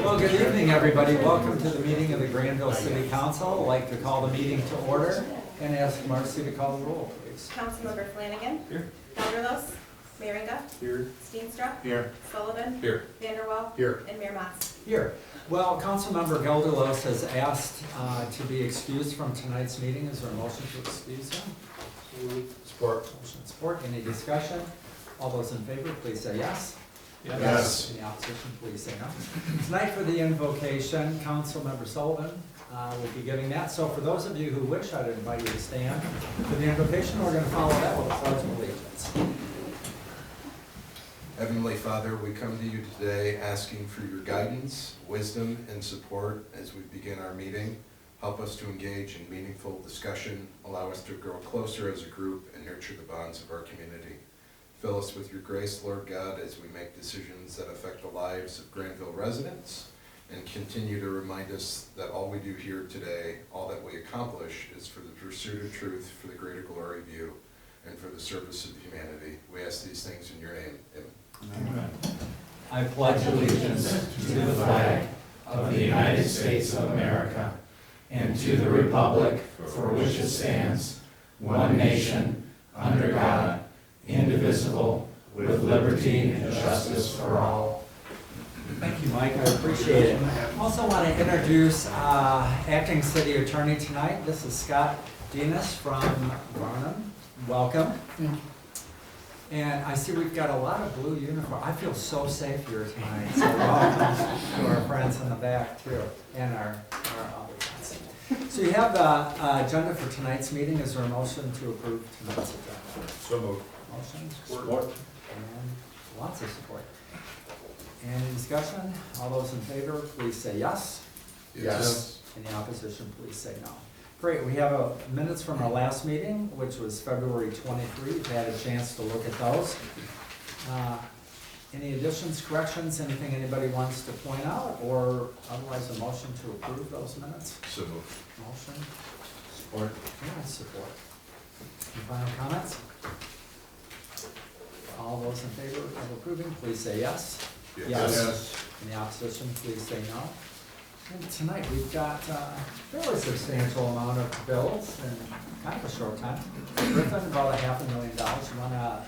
Well, good evening, everybody. Welcome to the meeting of the Grandville City Council. I'd like to call the meeting to order and ask Marcy to call the roll, please. Councilmember Flanagan. Here. Gelderlos. Meringa. Here. Steenstra. Here. Sullivan. Here. Vanderwall. Here. And Mayor Mas. Here. Well, Councilmember Gelderlos has asked to be excused from tonight's meeting. Is there a motion to excuse him? Support. Motion and support. Any discussion? All those in favor, please say yes. Yes. Any opposition, please say no. Tonight for the invocation, Councilmember Sullivan will be giving that. So for those of you who wish, I'd invite you to stand for the invocation. We're going to follow that with a pledge of allegiance. Heavenly Father, we come to you today asking for your guidance, wisdom, and support as we begin our meeting. Help us to engage in meaningful discussion, allow us to grow closer as a group, and nurture the bonds of our community. Fill us with your grace, Lord God, as we make decisions that affect the lives of Grandville residents, and continue to remind us that all we do here today, all that we accomplish, is for the pursuit of truth, for the greater glory of you, and for the service of humanity. We ask these things in your name. Amen. Amen. I pledge allegiance to the flag of the United States of America and to the republic for which it stands, one nation, under God, indivisible, with liberty and justice for all. Thank you, Mike. I appreciate it. I also want to introduce Acting City Attorney tonight. This is Scott Denis from Varnum. Welcome. Thank you. And I see we've got a lot of blue uniform. I feel so safe here tonight. So welcome to our friends in the back too, and our other friends. So you have the agenda for tonight's meeting. Is there a motion to approve tonight's agenda? So moved. Motion? Support. And lots of support. Any discussion? All those in favor, please say yes. Yes. Any opposition, please say no. Great, we have minutes from our last meeting, which was February 23. You've had a chance to look at those. Any additions, corrections, anything anybody wants to point out, or otherwise a motion to approve those minutes? So moved. Motion? Support. Yeah, support. Any final comments? All those in favor of approving, please say yes. Yes. Any opposition, please say no. And tonight, we've got a fairly substantial amount of bills in kind of a short time. Griffin, about $500,000. You wanna,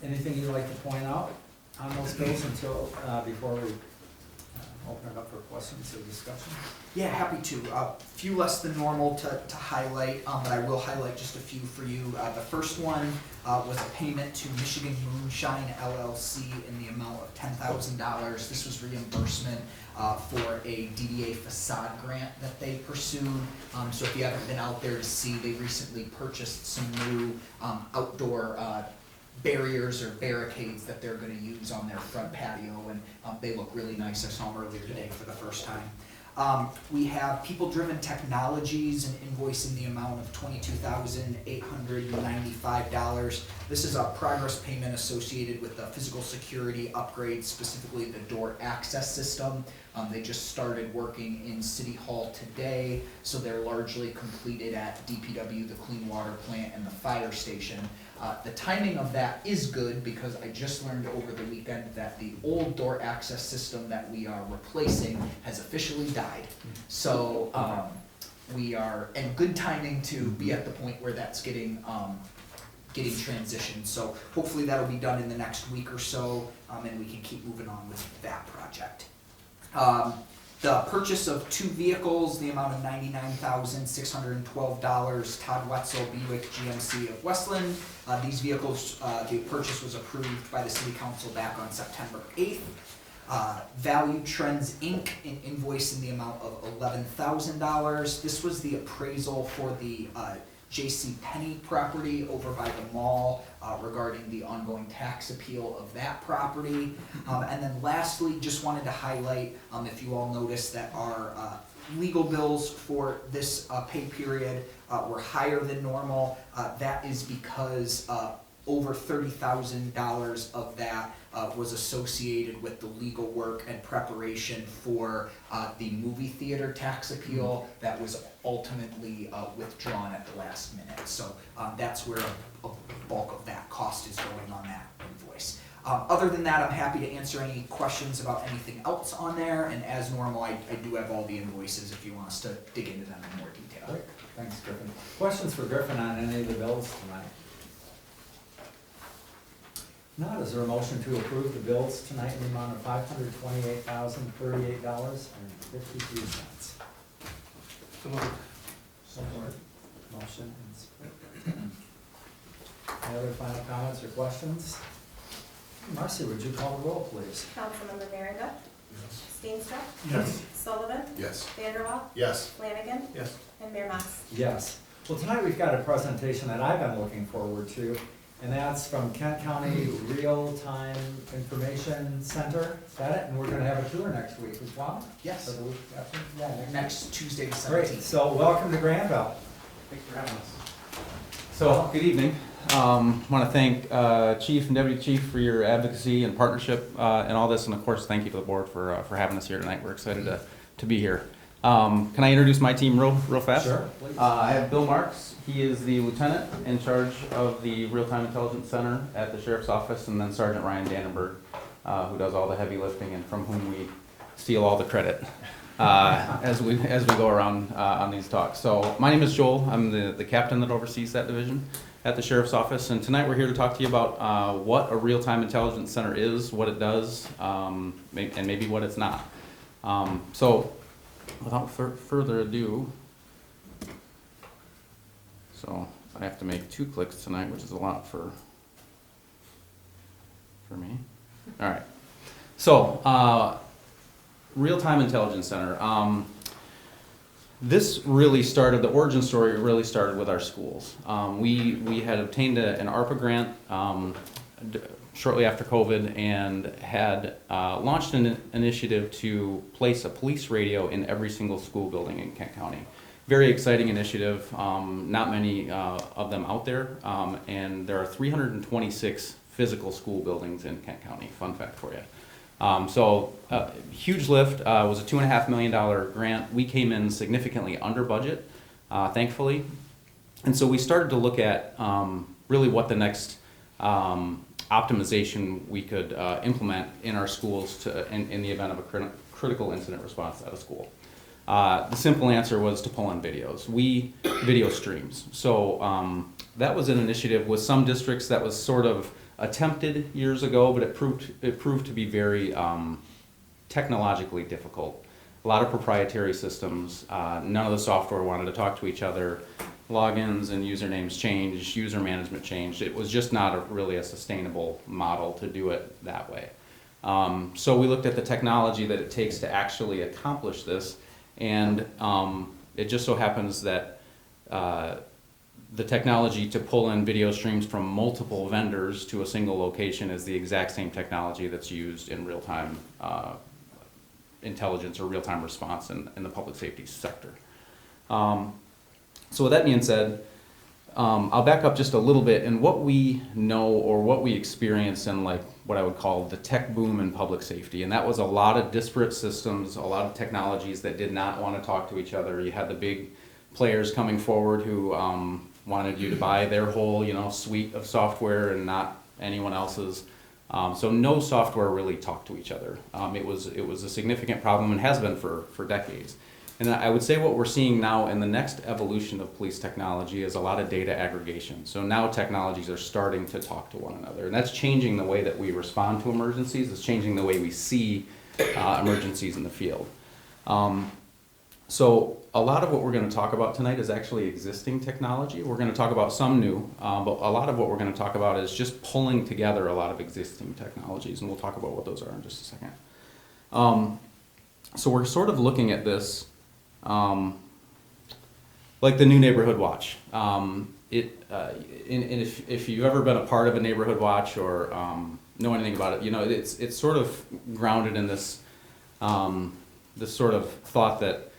anything you'd like to point out on those bills until, before we open it up for questions or discussion? Yeah, happy to. A few less than normal to highlight, but I will highlight just a few for you. The first one was a payment to Michigan Moonshine LLC in the amount of $10,000. This was reimbursement for a DDA facade grant that they pursued. So if you haven't been out there to see, they recently purchased some new outdoor barriers or barricades that they're going to use on their front patio, and they look really nice. I saw them earlier today for the first time. We have People Driven Technologies, an invoice in the amount of $22,895. This is a progress payment associated with the physical security upgrade, specifically the door access system. They just started working in City Hall today, so they're largely completed at DPW, the clean water plant, and the fire station. The timing of that is good because I just learned over the weekend that the old door access system that we are replacing has officially died. So we are, and good timing to be at the point where that's getting transitioned. So hopefully that'll be done in the next week or so, and we can keep moving on with that project. The purchase of 2 vehicles, the amount of $99,612, Todd Wetzel, Buick GMC of Westland. These vehicles, the purchase was approved by the City Council back on September 8th. Value Trends Inc., an invoice in the amount of $11,000. This was the appraisal for the J.C. Penney property over by the mall regarding the ongoing tax appeal of that property. And then lastly, just wanted to highlight, if you all noticed that our legal bills for this pay period were higher than normal. That is because over $30,000 of that was associated with the legal work and preparation for the movie theater tax appeal that was ultimately withdrawn at the last minute. So that's where a bulk of that cost is going on that invoice. Other than that, I'm happy to answer any questions about anything else on there, and as normal, I do have all the invoices if you want us to dig into them in more detail. Great, thanks Griffin. Questions for Griffin on any of the bills tonight? Not, is there a motion to approve the bills tonight in the amount of $528,038.52? Support. Motion and support. Any other final comments or questions? Marcy, would you call the roll, please? Councilmember Merringa, Steenstra, Yes. Sullivan, Yes. Vanderwall, Yes. Flanagan, Yes. and Mayor Mas. Yes. Well, tonight we've got a presentation that I've been looking forward to, and that's from Kent County Real-Time Information Center. Is that it? And we're gonna have a tour next week as well? Yes. Or the week after? Yeah, Next Tuesday, the Great, 17th. so welcome to Grandville. Thanks for having us. So, good evening. Want to thank Chief and Deputy Chief for your advocacy and partnership and all this, and of course, thank you to the board for having us here tonight. We're excited to be here. Can I introduce my team real fast? Sure, please. I have Bill Marks. He is the lieutenant in charge of the Real-Time Intelligence Center at the Sheriff's Office, and then Sergeant Ryan Dannenberg, who does all the heavy lifting and from whom we steal all the credit as we go around on these talks. So my name is Joel. I'm the captain that oversees that division at the Sheriff's Office, and tonight we're here to talk to you about what a Real-Time Intelligence Center is, what it does, and maybe what it's not. So without further ado, so I have to make 2 clicks tonight, which is a lot for me. All right. So Real-Time Intelligence Center. This really started, the origin story really started with our schools. We had obtained an ARPA grant shortly after COVID and had launched an initiative to place a police radio in every single school building in Kent County. Very exciting initiative, not many of them out there, and there are 326 physical school buildings in Kent County, fun fact for you. Huge lift, it was a $2.5 million grant. We came in significantly under budget, thankfully. And so we started to look at really what the next optimization we could implement in our schools in the event of a critical incident response at a school. The simple answer was to pull in videos. Video streams. So that was an initiative with some districts that was sort of attempted years ago, but it proved to be very technologically difficult. A lot of proprietary systems. None of the software wanted to talk to each other. Logins and usernames changed. User management changed. It was just not really a sustainable model to do it that way. So we looked at the technology that it takes to actually accomplish this, and it just so happens that the technology to pull in video streams from multiple vendors to a single location is the exact same technology that's used in real-time intelligence or real-time response in the public safety sector. So with that being said, I'll back up just a little bit, and what we know or what we experience in like what I would call the tech boom in public safety, and that was a lot of disparate systems, a lot of technologies that did not want to talk to each other. You had the big players coming forward who wanted you to buy their whole, suite of software and not anyone else's. So no software really talked to each other. It was a significant problem and has been for decades. And I would say what we're seeing now in the next evolution of police technology is a lot of data aggregation. So now technologies are starting to talk to one another, and that's changing the way that we respond to emergencies. It's changing the way we see emergencies in the field. So a lot of what we're going to talk about tonight is actually existing technology. We're going to talk about some new, but a lot of what we're going to talk about is just pulling together a lot of existing technologies, and we'll talk about what those are in just a second. So we're sort of looking at this like the new neighborhood watch. If you've ever been a part of a neighborhood watch or know anything about it, it's sort of grounded in this this sort of thought that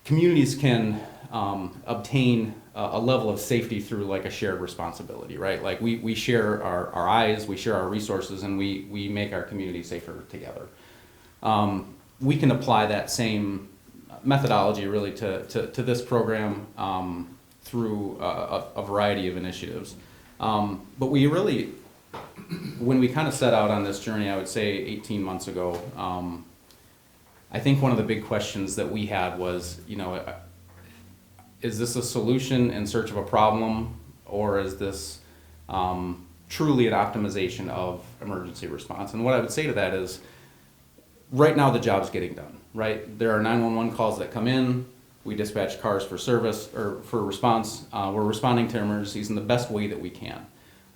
communities can obtain a level of safety through like a shared responsibility, right? Like we share our eyes, we share our resources, and we make our community safer together. We can apply that same methodology really to this program through a variety of initiatives. But we really when we kind of set out on this journey, I would say 18 months ago, I think one of the big questions that we had was, is this a solution in search of a problem, or is this truly an optimization of emergency response? And what I would say to that is, right now the job's getting done, right? There are 911 calls that come in, we dispatch cars for service, or for response, we're responding to emergencies in the best way that we can.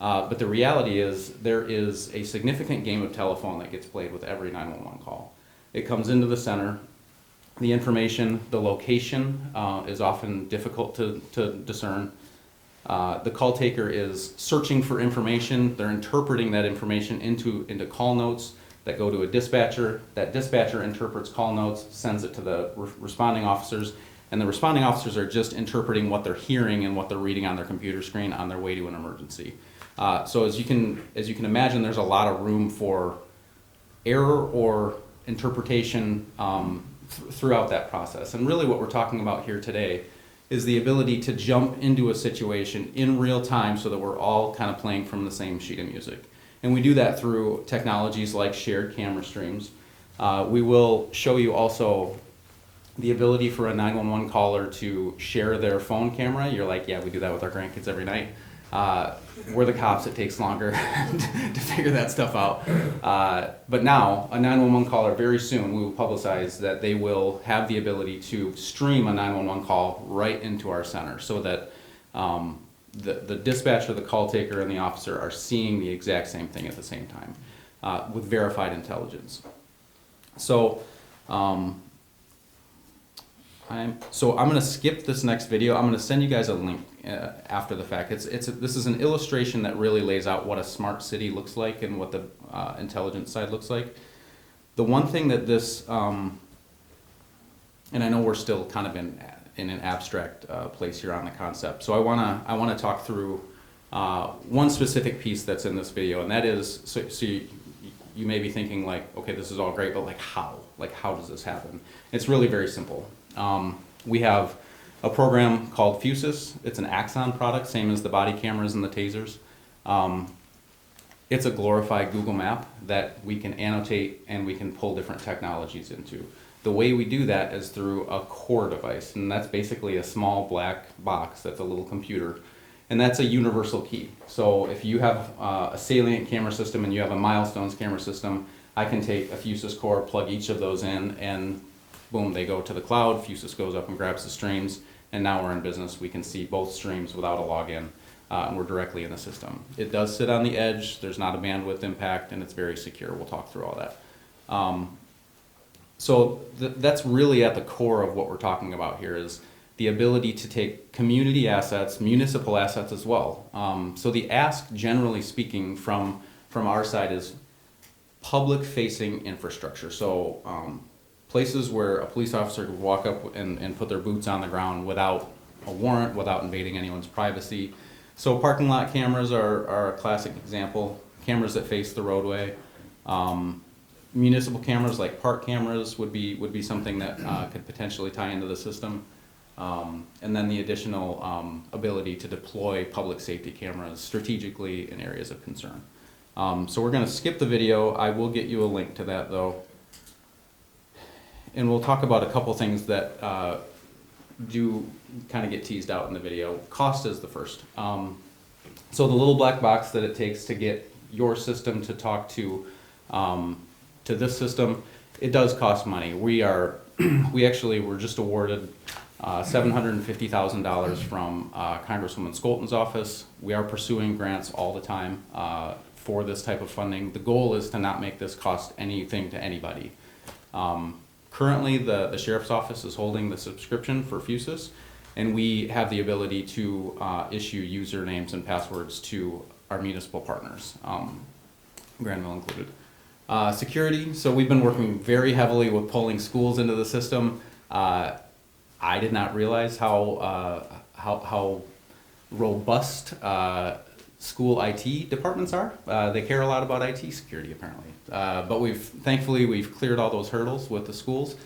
But the reality is, there is a significant game of telephone that gets played with every 911 call. It comes into the center. The information, the location is often difficult to discern. The call taker is searching for information. They're interpreting that information into call notes that go to a dispatcher. That dispatcher interprets call notes, sends it to the responding officers, and the responding officers are just interpreting what they're hearing and what they're reading on their computer screen on their way to an emergency. So as you can imagine, there's a lot of room for error or interpretation throughout that process. And really what we're talking about here today is the ability to jump into a situation in real time so that we're all kind of playing from the same sheet of music. And we do that through technologies like shared camera streams. We will show you also the ability for a 911 caller to share their phone camera. You're like, yeah, we do that with our grandkids every night. We're the cops, it takes longer to figure that stuff out. But now, a 911 caller, very soon, we will publicize that they will have the ability to stream a 911 call right into our center so that the dispatcher, the call taker, and the officer are seeing the exact same thing at the same time with verified intelligence. So, I'm going to skip this next video. I'm going to send you guys a link after the fact. This is an illustration that really lays out what a smart city looks like and what the intelligence side looks like. The one thing that this, and I know we're still kind of in an abstract place here on the concept, so I want to talk through one specific piece that's in this video, and that is, so you may be thinking like, okay, this is all great, but like how? Like how does this happen? It's really very simple. We have a program called Fusus. It's an Axon product, same as the body cameras and the tasers. It's a glorified Google map that we can annotate and we can pull different technologies into. The way we do that is through a core device, and that's basically a small black box that's a little computer, and that's a universal key. So if you have a salient camera system and you have a milestones camera system, I can take a Fusus core, plug each of those in, and boom, they go to the cloud. Fusus goes up and grabs the streams, and now we're in business. We can see both streams without a login, and we're directly in the system. It does sit on the edge. There's not a bandwidth impact, and it's very secure. We'll talk through all that. So that's really at the core of what we're talking about here, is the ability to take community assets, municipal assets as well. So the ask, generally speaking, from our side is public-facing infrastructure. So places where a police officer could walk up and put their boots on the ground without a warrant, without invading anyone's privacy. So parking lot cameras are a classic example, cameras that face the roadway. Municipal cameras like park cameras would be something that could potentially tie into the system. And then the additional ability to deploy public safety cameras strategically in areas of concern. So we're going to skip the video. I will get you a link to that though. And we'll talk about a couple things that do kind of get teased out in the video. Cost is the first. So the little black box that it takes to get your system to talk to this system, it does cost money. We actually were just awarded $750,000 from Congresswoman Skolton's office. We are pursuing grants all the time for this type of funding. The goal is to not make this cost anything to anybody. Currently, the Sheriff's Office is holding the subscription for Fusus, and we have the ability to issue usernames and passwords to our municipal partners, Grandville included. Security, so we've been working very heavily with pulling schools into the system. I did not realize how robust school IT departments are. They care a lot about IT security apparently. But thankfully we've cleared all those hurdles with the schools.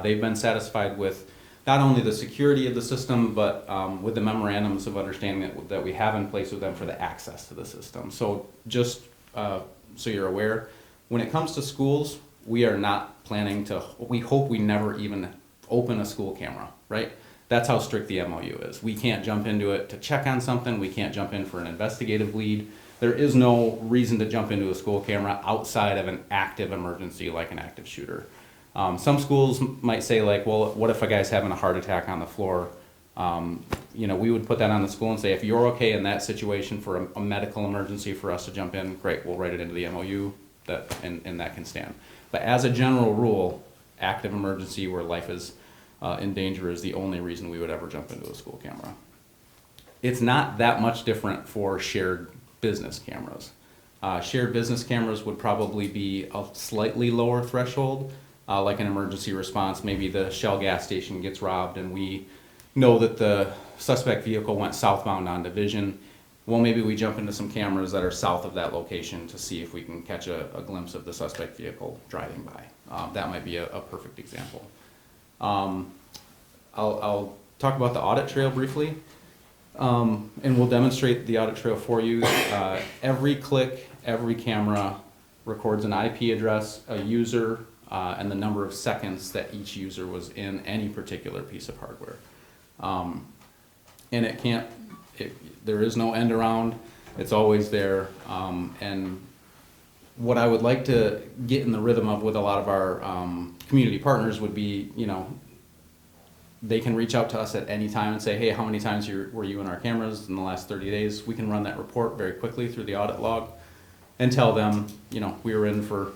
They've been satisfied with not only the security of the system, but with the memorandums of understanding that we have in place with them for the access to the system. So just so you're aware, when it comes to schools, we are not planning to, we hope we never even open a school camera, right? That's how strict the MOU is. We can't jump into it to check on something. We can't jump in for an investigative lead. There is no reason to jump into a school camera outside of an active emergency like an active shooter. Some schools might say like, well, what if a guy's having a heart attack on the floor? You know, we would put that on the school and say, if you're okay in that situation for a medical emergency for us to jump in, great, we'll write it into the MOU and that can stand. But as a general rule, active emergency where life is in danger is the only reason we would ever jump into a school camera. It's not that much different for shared business cameras. Shared business cameras would probably be a slightly lower threshold, like an emergency response. Maybe the Shell gas station gets robbed and we know that the suspect vehicle went southbound on Division. Well, maybe we jump into some cameras that are south of that location to see if we can catch a glimpse of the suspect vehicle driving by. That might be a perfect example. I'll talk about the audit trail briefly, and we'll demonstrate the audit trail for you. Every click, every camera records an IP address, a user, and the number of seconds that each user was in any particular piece of hardware. And there is no end around, it's always there. And what I would like to get in the rhythm of with a lot of our community partners would be, you know, they can reach out to us at any time and say, hey, how many times were you in our cameras in the last 30 days? We can run that report very quickly through the audit log and tell them, you know, we were in for,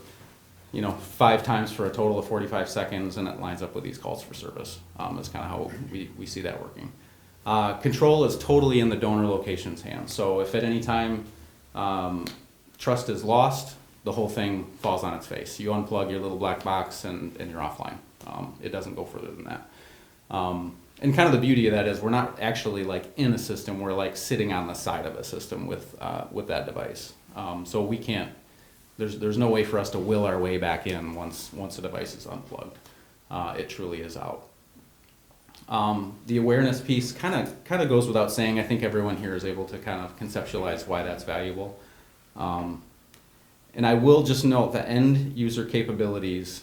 you know, 5 times for a total of 45 seconds, and it lines up with these calls for service. That's kind of how we see that working. Control is totally in the donor location's hands. So if at any time trust is lost, the whole thing falls on its face. You unplug your little black box and you're offline. It doesn't go further than that. And kind of the beauty of that is we're not actually like in a system, we're like sitting on the side of a system with that device. So we can't, there's no way for us to will our way back in once the device is unplugged. It truly is out. The awareness piece kind of goes without saying. I think everyone here is able to kind of conceptualize why that's valuable. And I will just note that end user capabilities,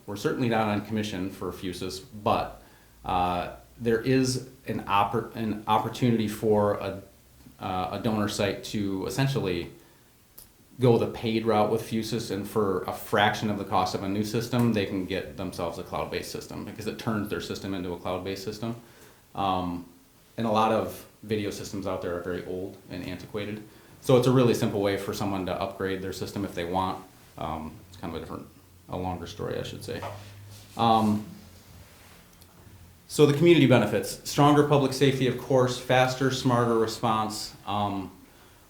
we're certainly not on commission for Fusus, but there is an opportunity for a donor site to essentially go the paid route with Fusus, and for a fraction of the cost of a new system, they can get themselves a cloud-based system because it turns their system into a cloud-based system. And a lot of video systems out there are very old and antiquated. So it's a really simple way for someone to upgrade their system if they want. It's kind of a longer story, I should say. So the community benefits, stronger public safety, of course, faster, smarter response. One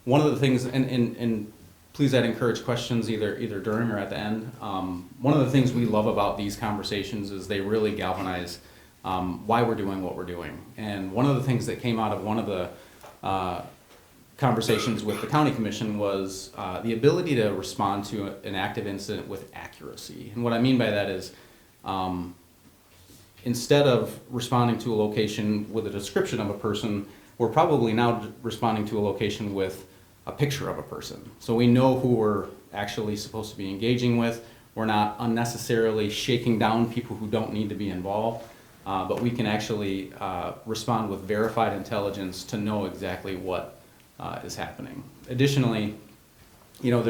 of the things, and please I'd encourage questions either during or at the end. One of the things we love about these conversations is they really galvanize why we're doing what we're doing. And one of the things that came out of one of the conversations with the county commission was the ability to respond to an active incident with accuracy. And what I mean by that is instead of responding to a location with a description of a person, we're probably now responding to a location with a picture of a person. So we know who we're actually supposed to be engaging with. We're not unnecessarily shaking down people who don't need to be involved, but we can actually respond with verified intelligence to know exactly what is happening. Additionally, you know,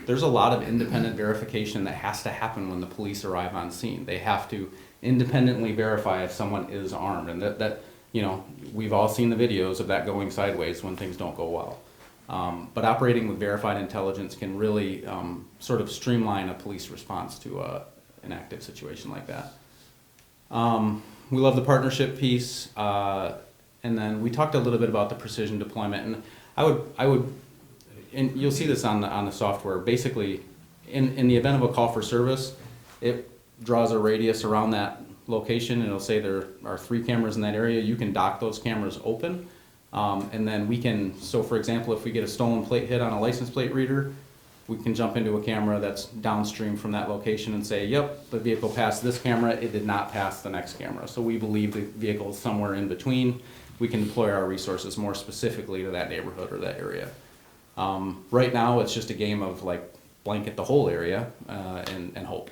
there's a lot of independent verification that has to happen when the police arrive on scene. They have to independently verify if someone is armed, and that you know, we've all seen the videos of that going sideways when things don't go well. But operating with verified intelligence can really sort of streamline a police response to an active situation like that. We love the partnership piece, and then we talked a little bit about the precision deployment. And I would, and you'll see this on the software. Basically, in the event of a call for service, it draws a radius around that location, and it'll say there are 3 cameras in that area. You can dock those cameras open. And then we can, so for example, if we get a stolen plate hit on a license plate reader, we can jump into a camera that's downstream from that location and say, yep, the vehicle passed this camera, it did not pass the next camera. So we believe the vehicle is somewhere in between. We can deploy our resources more specifically to that neighborhood or that area. Right now, it's just a game of like blanket the whole area and hope.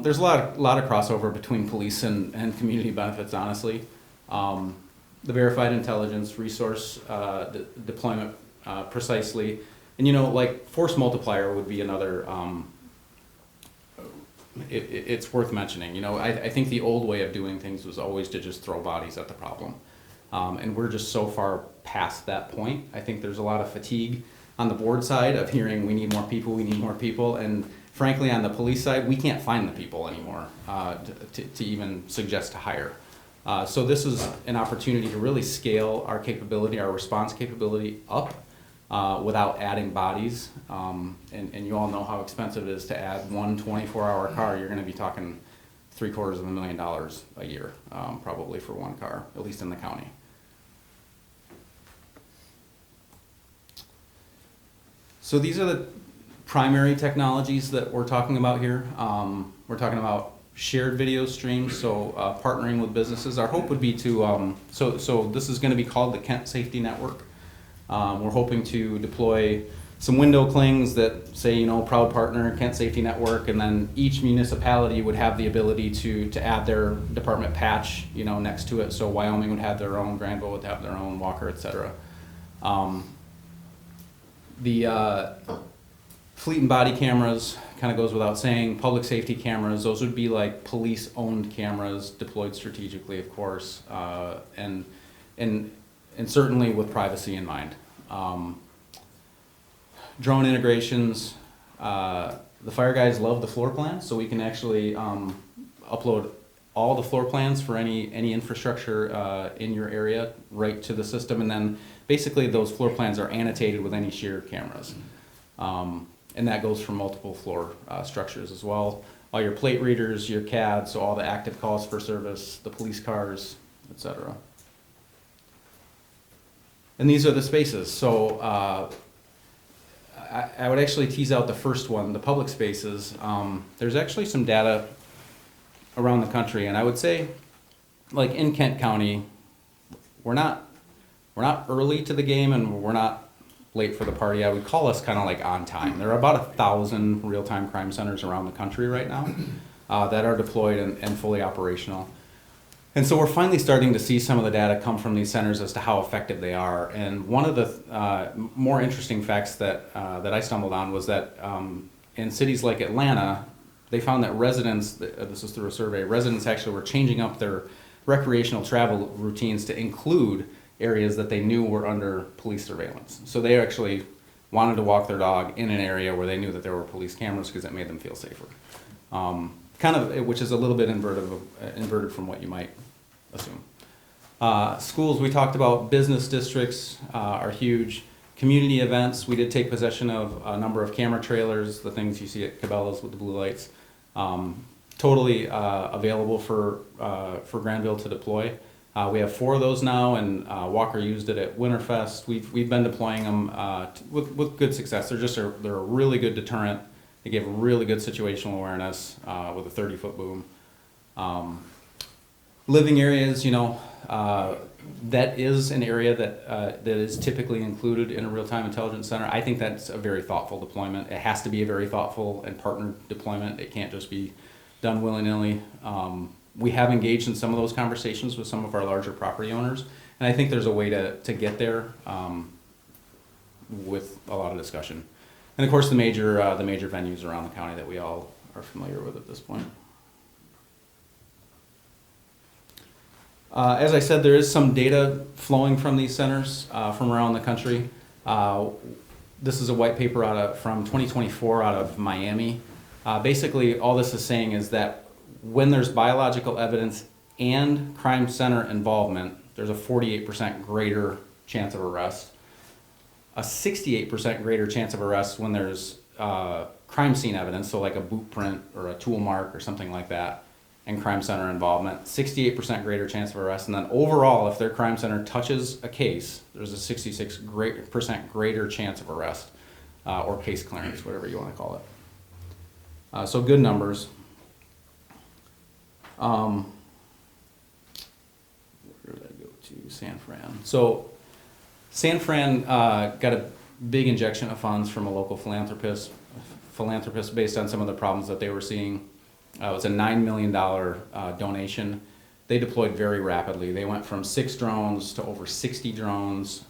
There's a lot of crossover between police and community benefits, honestly. The verified intelligence resource deployment precisely. And you know, like force multiplier would be another, it's worth mentioning. You know, I think the old way of doing things was always to just throw bodies at the problem. And we're just so far past that point. I think there's a lot of fatigue on the board side of hearing we need more people, and frankly on the police side, we can't find the people anymore to even suggest to hire. So this is an opportunity to really scale our capability, our response capability up without adding bodies. And you all know how expensive it is to add one 24-hour car. You're gonna be talking $750,000 a year, probably for one car, at least in the county. So these are the primary technologies that we're talking about here. We're talking about shared video streams, so partnering with businesses. Our hope would be to, so this is gonna be called the Kent Safety Network. We're hoping to deploy some window clings that say, you know, proud partner, Kent Safety Network, and then each municipality would have the ability to add their department patch, you know, next to it. So Wyoming would have their own, Grandville would have their own, Walker, etc. The fleet and body cameras kind of goes without saying. Public safety cameras, those would be like police-owned cameras deployed strategically, of course, and certainly with privacy in mind. Drone integrations, the fire guys love the floor plans, so we can actually upload all the floor plans for any infrastructure in your area right to the system, and then basically those floor plans are annotated with any shared cameras. And that goes for multiple floor structures as well. All your plate readers, your CAD, so all the active calls for service, the police cars, etc. And these are the spaces. So I would actually tease out the first one, the public spaces. There's actually some data around the country, and I would say, like in Kent County, we're not early to the game, and we're not late for the party. I would call us kind of like on time. There are about 1,000 real-time crime centers around the country right now that are deployed and fully operational. And so we're finally starting to see some of the data come from these centers as to how effective they are. And one of the more interesting facts that I stumbled on was that in cities like Atlanta, they found that residents, this was through a survey, residents actually were changing up their recreational travel routines to include areas that they knew were under police surveillance. So they actually wanted to walk their dog in an area where they knew that there were police cameras because it made them feel safer. Kind of, which is a little bit inverted from what you might assume. Schools, we talked about. Business districts are huge. Community events, we did take possession of a number of camera trailers, the things you see at Cabela's with the blue lights. Totally available for Grandville to deploy. We have 4 of those now, and Walker used it at Winterfest. We've been deploying them with good success. They're a really good deterrent. They give really good situational awareness with a 30-foot boom. Living areas, you know, that is an area that is typically included in a real-time intelligence center. I think that's a very thoughtful deployment. It has to be a very thoughtful and partnered deployment. It can't just be done willy-nilly. We have engaged in some of those conversations with some of our larger property owners, and I think there's a way to get there with a lot of discussion. And of course, the major venues around the county that we all are familiar with at this point. As I said, there is some data flowing from these centers from around the country. This is a white paper from 2024 out of Miami. Basically, all this is saying is that when there's biological evidence and crime center involvement, there's a 48% greater chance of arrest, a 68% greater chance of arrest when there's crime scene evidence, so like a boot print or a tool mark or something like that, and crime center involvement, 68% greater chance of arrest, and then overall, if their crime center touches a case, there's a 66% greater chance of arrest, or case clearance, whatever you want to call it. So good numbers. Where did I go to? San Fran. So San Fran got a big injection of funds from a local philanthropist based on some of the problems that they were seeing. It was a $9 million donation. They deployed very rapidly. They went from 6 drones to over 60 drones.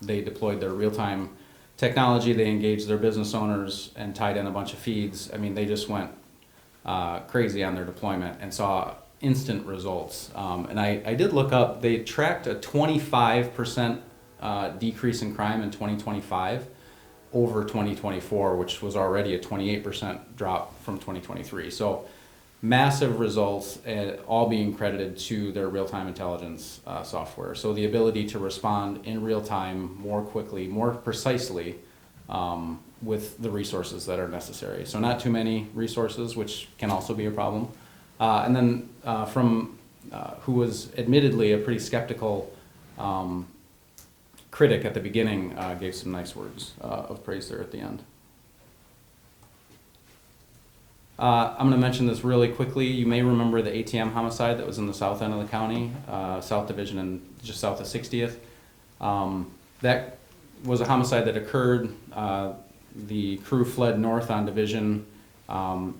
They deployed their real-time technology. They engaged their business owners and tied in a bunch of feeds. I mean, they just went crazy on their deployment and saw instant results. And I did look up, they tracked a 25% decrease in crime in 2025 over 2024, which was already a 28% drop from 2023. So massive results, all being credited to their real-time intelligence software. So the ability to respond in real time, more quickly, more precisely, with the resources that are necessary. So not too many resources, which can also be a problem. And then from who was admittedly a pretty skeptical critic at the beginning, gave some nice words of praise there at the end. I'm going to mention this really quickly. You may remember the ATM homicide that was in the south end of the county, South Division and just south of 60th. That was a homicide that occurred. The crew fled north on Division.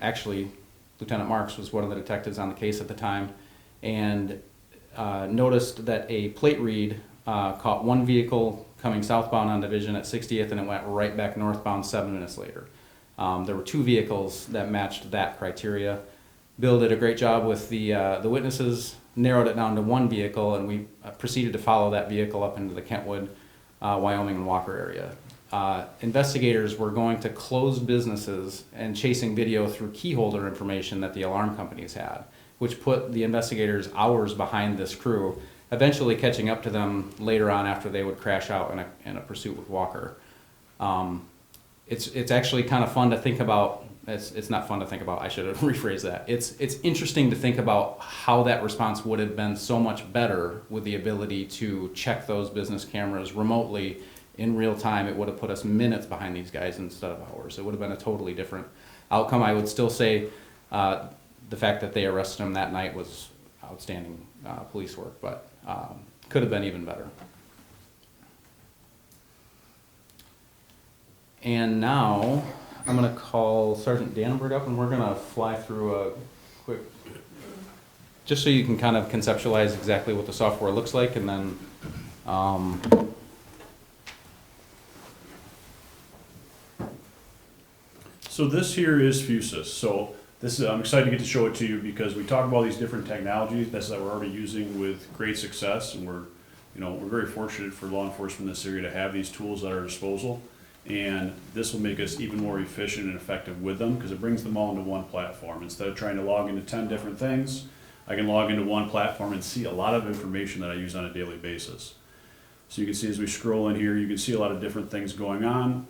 Actually, Lieutenant Marks was one of the detectives on the case at the time, and noticed that a plate read caught one vehicle coming southbound on Division at 60th, and it went right back northbound 7 minutes later. There were 2 vehicles that matched that criteria. Bill did a great job with the witnesses, narrowed it down to 1 vehicle, and we proceeded to follow that vehicle up into the Kentwood, Wyoming, and Walker area. Investigators were going to close businesses and chasing video through key holder information that the alarm companies had, which put the investigators hours behind this crew, eventually catching up to them later on after they would crash out in a pursuit with Walker. It's actually kind of fun to think about. It's not fun to think about, I should have rephrased that. It's interesting to think about how that response would have been so much better with the ability to check those business cameras remotely in real time. It would have put us minutes behind these guys instead of hours. It would have been a totally different outcome. I would still say the fact that they arrested him that night was outstanding police work, but could have been even better. And now I'm going to call Sergeant Dannenberg up, and we're going to fly through a quick, just so you can kind of conceptualize exactly what the software looks like, and then So this here is Fusus. So this is, I'm excited to get to show it to you because we talk about these different technologies that we're already using with great success, and we're very fortunate for law enforcement in this area to have these tools at our disposal. And this will make us even more efficient and effective with them because it brings them all into one platform. Instead of trying to log into 10 different things, I can log into one platform and see a lot of information that I use on a daily basis. So you can see as we scroll in here, you can see a lot of different things going on.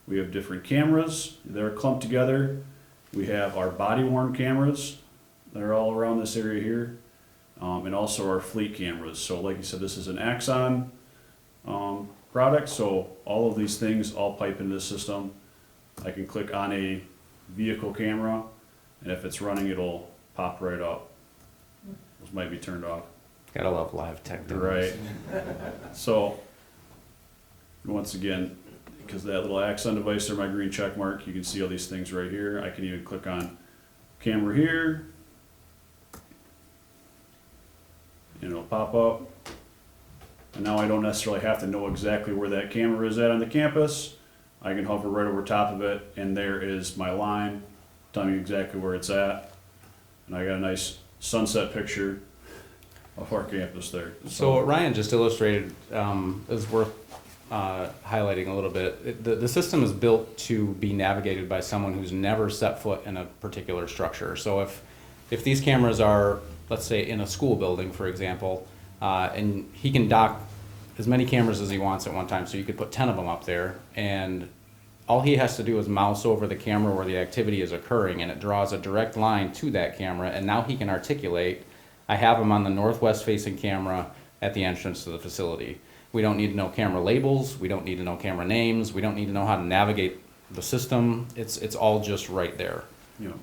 We have different cameras that are clumped together. We have our body-worn cameras that are all around this area here, and also our fleet cameras. So like you said, this is an Axon product, so all of these things all pipe into the system. I can click on a vehicle camera, and if it's running, it'll pop right up. Those might be turned off. gotta love live tech. Right. So, once again, because that little Axon device there, my green check mark, you can see all these things right here. I can even click on camera here, and it'll pop up. And now I don't necessarily have to know exactly where that camera is at on the campus. I can hover right over top of it, and there is my line, telling me exactly where it's at. And I got a nice sunset picture of our campus there. So what Ryan just illustrated is worth highlighting a little bit. The system is built to be navigated by someone who's never set foot in a particular structure. So if these cameras are, let's say, in a school building, for example, and he can dock as many cameras as he wants at one time, so you could put 10 of them up there, and all he has to do is mouse over the camera where the activity is occurring, and it draws a direct line to that camera, and now he can articulate, I have him on the northwest facing camera at the entrance to the facility. We don't need to know camera labels, we don't need to know camera names, we don't need to know how to navigate the system, it's all just right there. You know,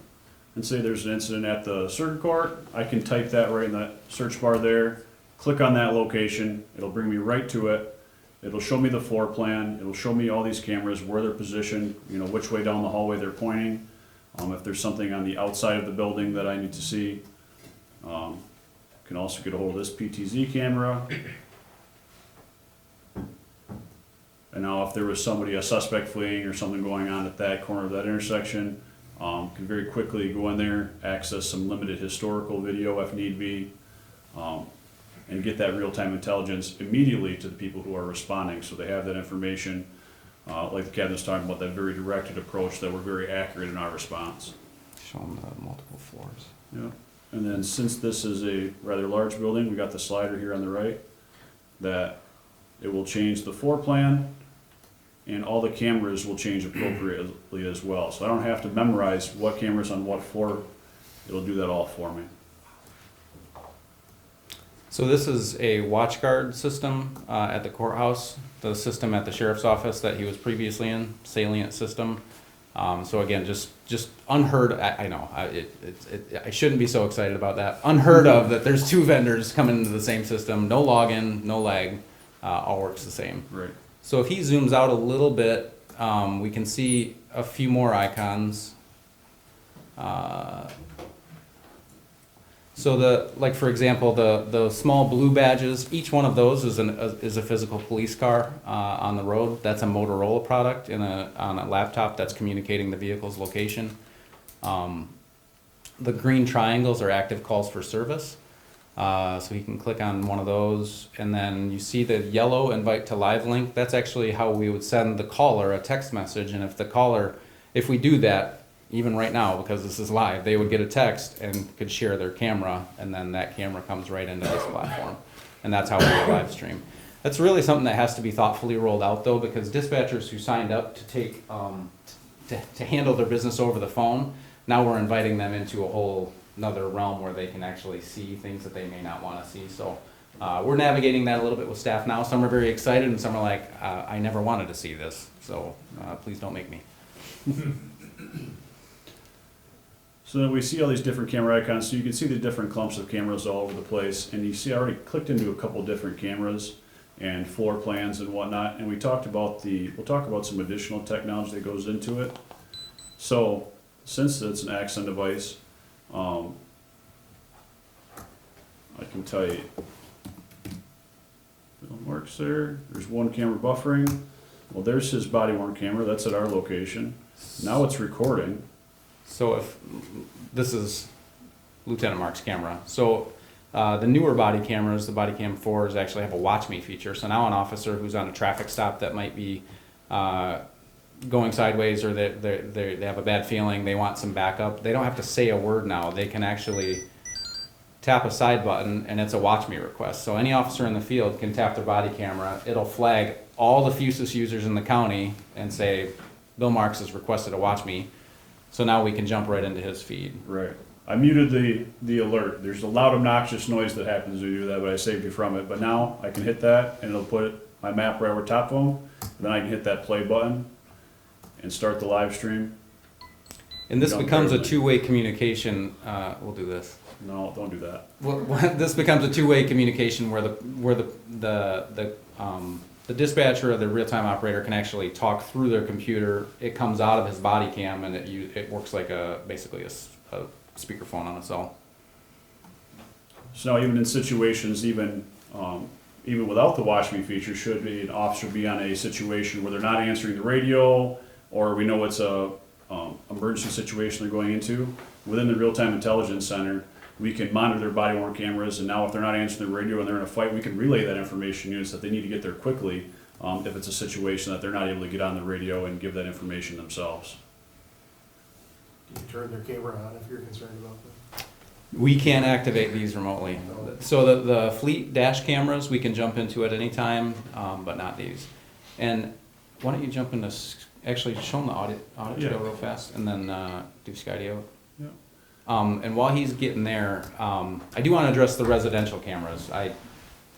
and say there's an incident at the circuit court, I can type that right in that search bar there, click on that location, it'll bring me right to it. It'll show me the floor plan, it'll show me all these cameras, where they're positioned, you know, which way down the hallway they're pointing. If there's something on the outside of the building that I need to see. Can also get a hold of this PTZ camera. And now if there was somebody, a suspect fleeing or something going on at that corner of that intersection, can very quickly go in there, access some limited historical video if need be, and get that real-time intelligence immediately to the people who are responding, so they have that information, like the captain was talking about, that very directed approach, that we're very accurate in our response. Show them the multiple floors. Yeah. And then since this is a rather large building, we got the slider here on the right, that it will change the floor plan, and all the cameras will change appropriately as well. So I don't have to memorize what camera's on what floor, it'll do that all for me. So this is a watch guard system at the courthouse, the system at the sheriff's office that he was previously in, salient system. So again, just unheard, I know, I shouldn't be so excited about that. Unheard of that there's two vendors coming into the same system, no login, no lag, all works the same. Right. So if he zooms out a little bit, we can see a few more icons. So like for example, the small blue badges, each one of those is a physical police car on the road. That's a Motorola product on a laptop that's communicating the vehicle's location. The green triangles are active calls for service. So he can click on one of those, and then you see the yellow invite to live link. That's actually how we would send the caller a text message, and if we do that, even right now, because this is live, they would get a text and could share their camera, and then that camera comes right into this platform. And that's how we do live stream. That's really something that has to be thoughtfully rolled out though, because dispatchers who signed up to take, to handle their business over the phone, now we're inviting them into a whole another realm where they can actually see things that they may not want to see. So we're navigating that a little bit with staff now. Some are very excited and some are like, I never wanted to see this, so please don't make me. So then we see all these different camera icons, so you can see the different clumps of cameras all over the place, and you see I already clicked into a couple different cameras and floor plans and whatnot, and we'll talk about some additional technology that goes into it. So since it's an Axon device, I can tell you, it works there. There's one camera buffering. Well, there's his body worn camera. That's at our location. Now it's recording. So if this is Lieutenant Mark's camera, so the newer body cameras, the body cam 4s, actually have a watch me feature. So now an officer who's on a traffic stop that might be going sideways, or they have a bad feeling, they want some backup, they don't have to say a word now. They can actually tap a side button and it's a watch me request. So any officer in the field can tap their body camera, it'll flag all the Fusus users in the county and say, Bill Marks has requested a watch me. So now we can jump right into his feed. Right. I muted the alert. There's a loud obnoxious noise that happens when you do that, but I saved you from it. But now I can hit that and it'll put my map right over top of him. Then I can hit that play button and start the live stream. And this becomes a two-way communication. We'll do this. No, don't do that. Well, this becomes a two-way communication where the dispatcher or the real-time operator can actually talk through their computer. It comes out of his body cam and it works like basically a speakerphone on a cell. So now even in situations, even without the watch me feature, should an officer be on a situation where they're not answering the radio, or we know it's a emergency situation they're going into, within the real-time intelligence center, we can monitor their body worn cameras, and now if they're not answering the radio and they're in a fight, we can relay that information to units that they need to get there quickly if it's a situation that they're not able to get on the radio and give that information themselves. Can you turn their camera on if you're concerned about that? We can't activate these remotely. So the fleet dash cameras, we can jump into at any time, but not these. And why don't you jump into actually show them the audit Yeah. trail real fast, and then do Skydio. Yeah. And while he's getting there, I do want to address the residential cameras. I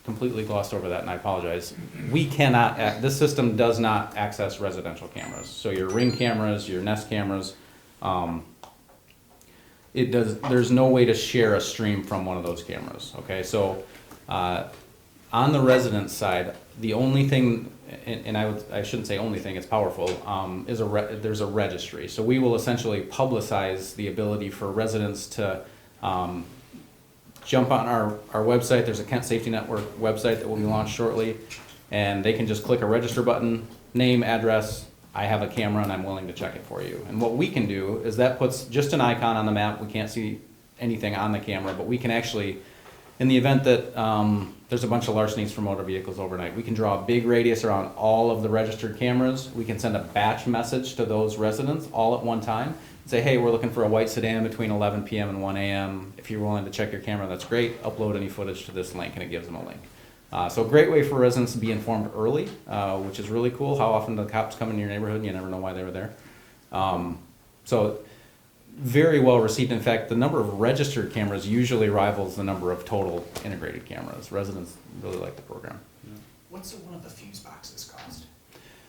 completely glossed over that, and I apologize. We cannot, this system does not access residential cameras. So your Ring cameras, your Nest cameras, there's no way to share a stream from one of those cameras, okay? So, on the resident side, the only thing, and I shouldn't say only thing, it's powerful, there's a registry. So we will essentially publicize the ability for residents to jump on our website. There's a Kent Safety Network website that will be launched shortly, and they can just click a register button, name, address, I have a camera and I'm willing to check it for you. And what we can do is that puts just an icon on the map. We can't see anything on the camera, but we can actually, in the event that there's a bunch of larcenies for motor vehicles overnight, we can draw a big radius around all of the registered cameras. We can send a batch message to those residents all at one time. Say, hey, we're looking for a white sedan between 11 p.m. and 1 a.m. If you're willing to check your camera, that's great. Upload any footage to this link, and it gives them a link. So a great way for residents to be informed early, which is really cool. How often do the cops come in your neighborhood and you never know why they were there. So very well received. In fact, the number of registered cameras usually rivals the number of total integrated cameras. Residents really like the program. What's one of the fuse boxes cost?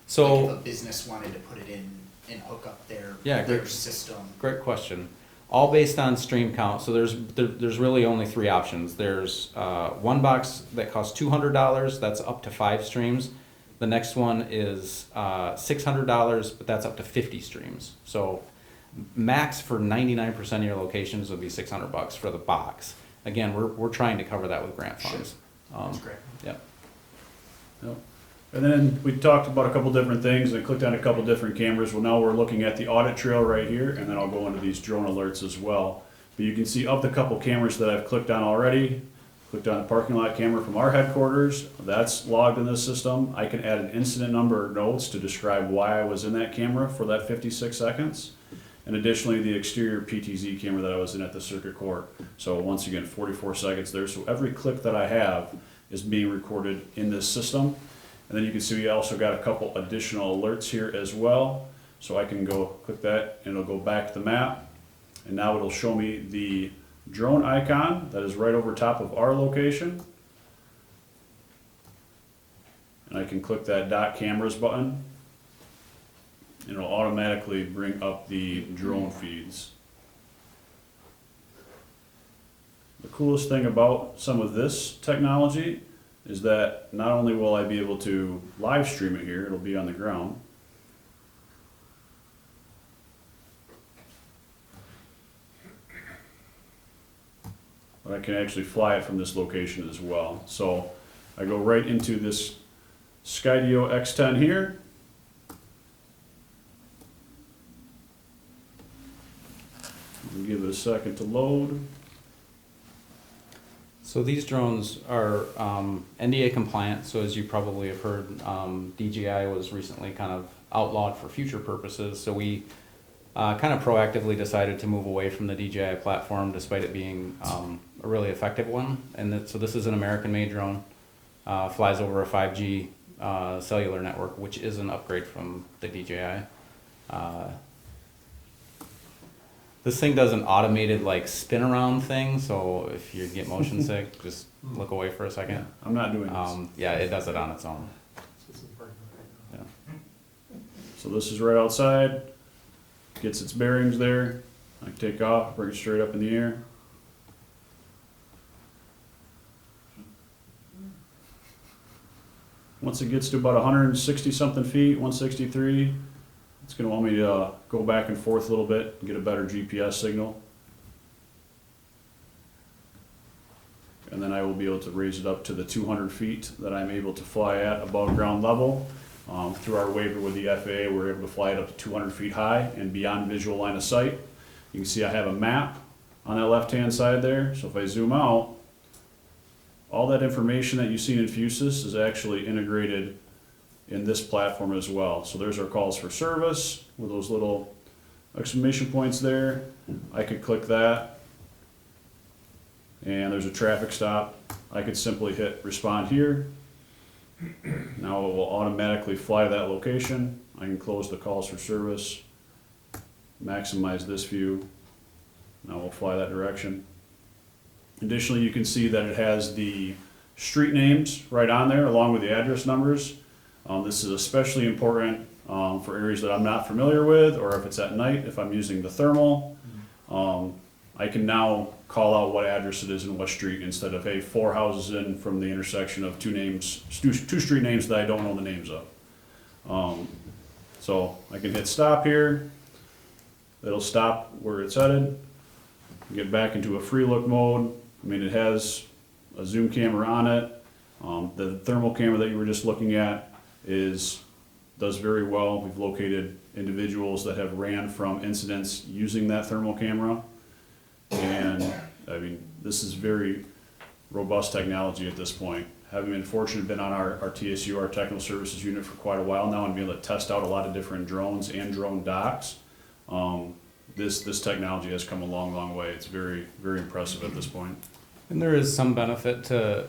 So Like if a business wanted to put it in and hook up their great system. Great question. All based on stream count. So there's really only three options. There's one box that costs $200. That's up to 5 streams. The next one is $600, but that's up to 50 streams. So max for 99% of your locations would be $600 for the box. Again, we're trying to cover that with grant funds. That's great. Yep. Yep. And then we talked about a couple different things and clicked on a couple different cameras. Well, now we're looking at the audit trail right here, and then I'll go into these drone alerts as well. But you can see of the couple cameras that I've clicked on already, clicked on the parking lot camera from our headquarters, that's logged in this system. I can add an incident number or notes to describe why I was in that camera for that 56 seconds. And additionally, the exterior PTZ camera that I was in at the circuit court. So once again, 44 seconds there. So every click that I have is being recorded in this system. And then you can see we also got a couple additional alerts here as well. So I can go click that and it'll go back to the map. And now it'll show me the drone icon that is right over top of our location. And I can click that dot cameras button. And it'll automatically bring up the drone feeds. The coolest thing about some of this technology is that not only will I be able to live stream it here, it'll be on the ground, but I can actually fly it from this location as well. So I go right into this Skydio X10 here. We'll give it a second to load. So these drones are NDA compliant. So as you probably have heard, DJI was recently kind of outlawed for future purposes. So we kind of proactively decided to move away from the DJI platform, despite it being a really effective one. And so this is an American-made drone, flies over a 5G cellular network, which is an upgrade from the DJI. This thing does an automated like spin around thing, so if you get motion sick, just look away for a second. I'm not doing this. Yeah, it does it on its own. Yeah. So this is right outside, gets its bearings there. I can take off, bring it straight up in the air. Once it gets to about 160 something feet, 163, it's going to want me to go back and forth a little bit and get a better GPS signal. And then I will be able to raise it up to the 200 feet that I'm able to fly at above ground level. Through our waiver with the FAA, we're able to fly it up to 200 feet high and beyond visual line of sight. You can see I have a map on that left-hand side there. So if I zoom out, all that information that you see in Fusus is actually integrated in this platform as well. So there's our calls for service with those little exclamation points there. I could click that and there's a traffic stop. I could simply hit respond here. Now it will automatically fly to that location. I can close the calls for service, maximize this view. Now we'll fly that direction. Additionally, you can see that it has the street names right on there along with the address numbers. This is especially important for areas that I'm not familiar with, or if it's at night, if I'm using the thermal. I can now call out what address it is and what street instead of, hey, 4 houses in from the intersection of two street names that I don't know the names of. So I can hit stop here. It'll stop where it's headed. Get back into a free look mode. I mean, it has a zoom camera on it. The thermal camera that you were just looking at does very well. We've located individuals that have ran from incidents using that thermal camera. And I mean, this is very robust technology at this point. Having been fortunate, been on our TSU, our technical services unit for quite a while now, and be able to test out a lot of different drones and drone docks. This technology has come a long, long way. It's very, very impressive at this point. And there is some benefit to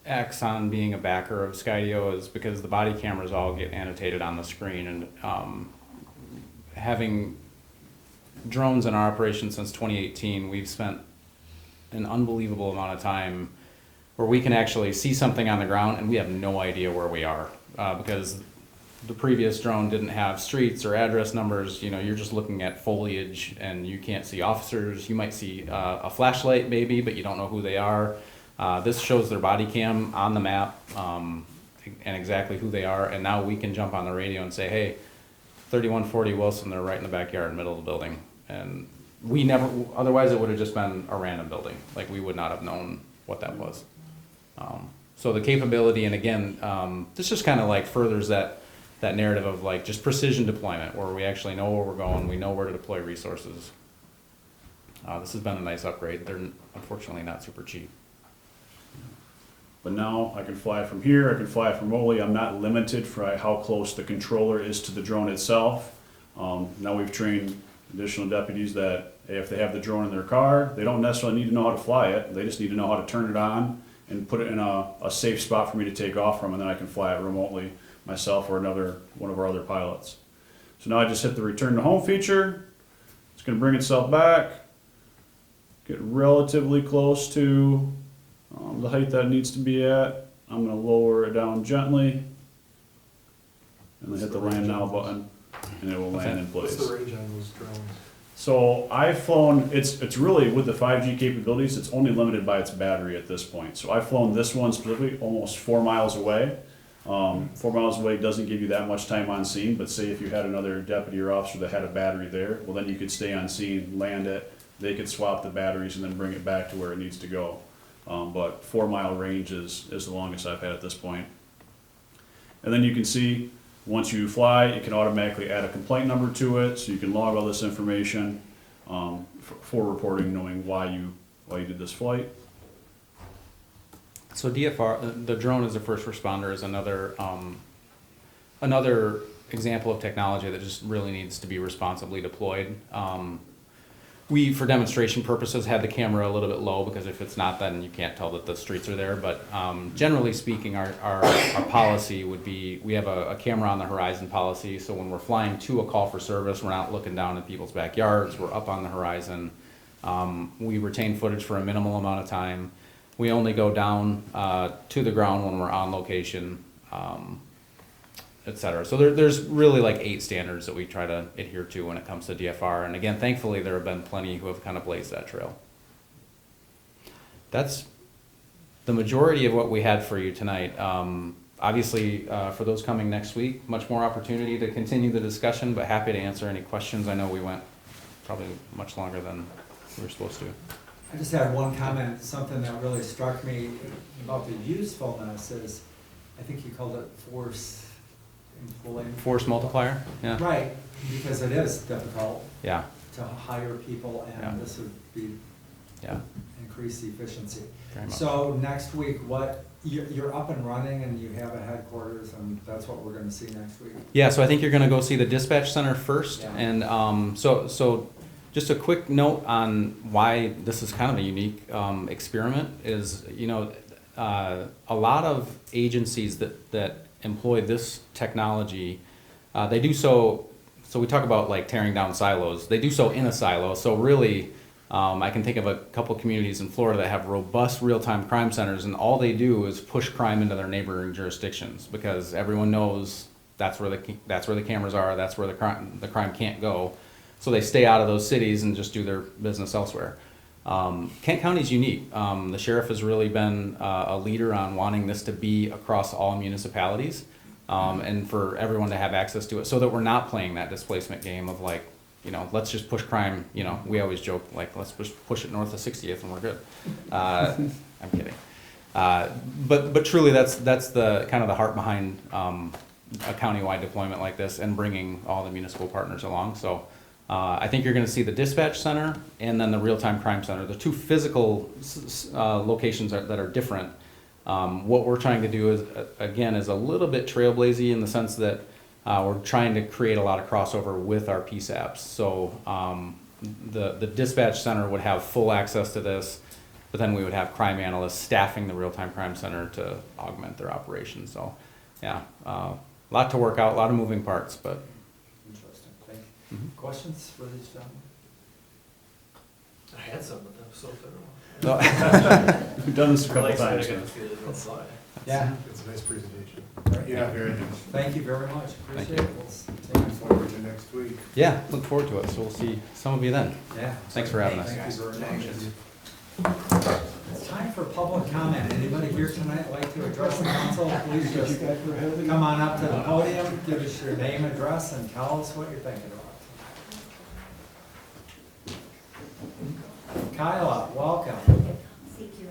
Axon being a backer of Skydio, is because the body cameras all get annotated on the screen, and having drones in our operation since 2018, we've spent an unbelievable amount of time where we can actually see something on the ground and we have no idea where we are, because the previous drone didn't have streets or address numbers. You know, you're just looking at foliage and you can't see officers. You might see a flashlight maybe, but you don't know who they are. This shows their body cam on the map, and exactly who they are, and now we can jump on the radio and say, hey, 3140 Wilson, they're right in the backyard, middle of the building. And we never, otherwise it would have just been a random building. Like, we would not have known what that was. So the capability, and again, this just kind of like furthers that narrative of like just precision deployment, where we actually know where we're going, we know where to deploy resources. This has been a nice upgrade. They're unfortunately not super cheap. But now I can fly from here, I can fly from remotely. I'm not limited for how close the controller is to the drone itself. Now we've trained additional deputies that, hey, if they have the drone in their car, they don't necessarily need to know how to fly it. They just need to know how to turn it on and put it in a safe spot for me to take off from, and then I can fly it remotely myself or one of our other pilots. So now I just hit the return to home feature. It's going to bring itself back, get relatively close to the height that it needs to be at. I'm going to lower it down gently, and then hit the land now button, and it will land in place. What's the range on those drones? So I've flown, it's really, with the 5G capabilities, it's only limited by its battery at this point. So I've flown this one specifically almost 4 miles away. 4 miles away doesn't give you that much time on scene, but say if you had another deputy or officer that had a battery there, well, then you could stay on scene, land it, they could swap the batteries and then bring it back to where it needs to go. But 4 mile range is the longest I've had at this point. And then you can see, once you fly, it can automatically add a complaint number to it, so you can log all this information for reporting, knowing why you did this flight. So DFR, the drone as a first responder, is another example of technology that just really needs to be responsibly deployed. We, for demonstration purposes, had the camera a little bit low, because if it's not, then you can't tell that the streets are there. But generally speaking, our policy would be, we have a camera on the horizon policy, so when we're flying to a call for service, we're not looking down at people's backyards, we're up on the horizon. We retain footage for a minimal amount of time. We only go down to the ground when we're on location, et cetera. So there's really like 8 standards that we try to adhere to when it comes to DFR. And again, thankfully, there have been plenty who have kind of blazed that trail. That's the majority of what we had for you tonight. Obviously, for those coming next week, much more opportunity to continue the discussion, but happy to answer any questions. I know we went probably much longer than we were supposed to. I just had one comment. Something that really struck me about the usefulness is, I think you called it force employment. Force multiplier? Yeah. Right, because it is difficult Yeah. to hire people, and Yeah. this would be Yeah. increase efficiency. Very much. So next week, you're up and running and you have a headquarters, and that's what we're gonna see next week? Yeah, so I think you're gonna go see the dispatch center first, Yeah. and so just a quick note on why this is kind of a unique experiment is, a lot of agencies that employ this technology They do so we talk about like tearing down silos. They do so in a silo. So really, I can think of a couple communities in Florida that have robust real-time crime centers, and all they do is push crime into their neighboring jurisdictions because everyone knows that's where the cameras are. That's where the crime can't go. So they stay out of those cities and just do their business elsewhere. Kent County's unique. The sheriff has really been a leader on wanting this to be across all municipalities, and for everyone to have access to it, so that we're not playing that displacement game of like, let's just push crime. We always joke like, let's just push it north of 60th and we're good. I'm kidding. But truly, that's the kind of the heart behind a countywide deployment like this and bringing all the municipal partners along. So. I think you're going to see the dispatch center and then the real-time crime center, the two physical locations that are different. What we're trying to do is a little bit trailblazy in the sense that we're trying to create a lot of crossover with our PSAPs. So the dispatch center would have full access to this, but then we would have crime analysts staffing the real-time crime center to augment their operations. So yeah, a lot to work out, a lot of moving parts, but. Interesting, thank you. Questions for these gentlemen? I had some, but that was so thorough. We've done this a I couple like times. I got the feeling outside. Yeah. It's a nice presentation. Yeah, very nice. Thank you very much, Thank appreciate it. We'll take it Forward to next week. Yeah, look forward to it. So we'll see some of you then. Yeah. Thanks for having us. Thank you very much. It's time for public comment. Anybody here tonight like to address the council? Please just come on up to the podium, give us your name, address, and tell us what you're thinking about. Kyla, welcome. Thank you.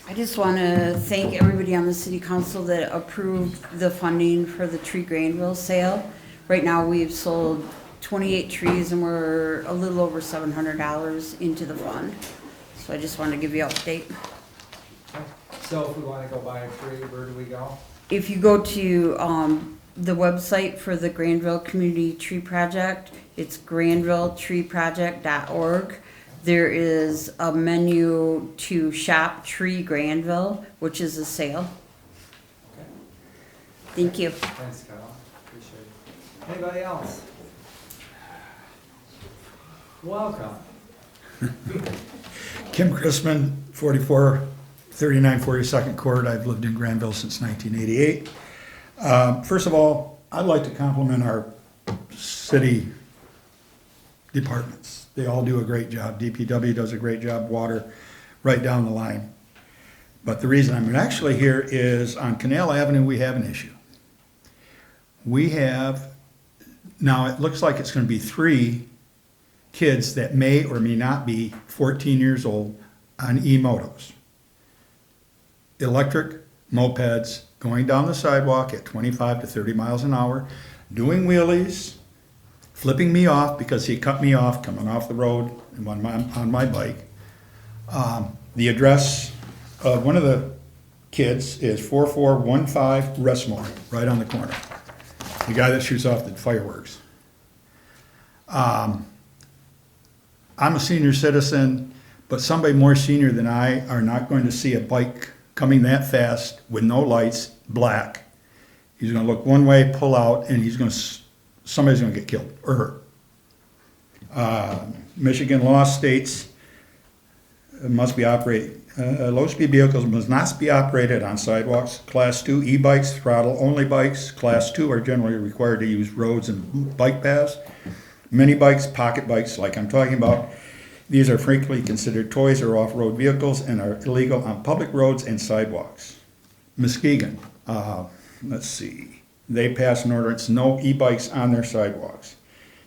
I just want to thank everybody on the city council that approved the funding for the tree Grandville sale. Right now, we've sold 28 trees and we're a little over $700 into the fund. So I just wanted to give you an update. So if we want to go buy a tree, where do we go? If you go to the website for the Grandville Community Tree Project, it's granvilletreeproject.org. There is a menu to shop Tree Grandville, which is a sale. Okay. Thank you. Thanks, Kyla. Appreciate it. Anybody else? Welcome. Kim Chrisman, 4439 42nd Court. I've lived in Grandville since 1988. First of all, I'd like to compliment our city departments. They all do a great job. DPW does a great job, water, right down the line. But the reason I'm actually here is on Canal Avenue, we have an issue. We have, now it looks like it's going to be 3 kids that may or may not be 14 years old on e-motos. Electric mopeds going down the sidewalk at 25 to 30 miles an hour, doing wheelies, flipping me off because he cut me off coming off the road on my bike. The address of one of the kids is 4415 Westmore, right on the corner. The guy that shoots off the fireworks. I'm a senior citizen, but somebody more senior than I are not going to see a bike coming that fast with no lights, black. He's going to look one way, pull out, and somebody's going to get killed or hurt. Michigan law states low-speed vehicles must not be operated on sidewalks. Class 2 e-bikes, throttle-only bikes. Class 2 are generally required to use roads and bike paths. Mini bikes, pocket bikes, like I'm talking about, these are frequently considered toys or off-road vehicles and are illegal on public roads and sidewalks. Muskegon, let's see, they passed an ordinance, no e-bikes on their sidewalks.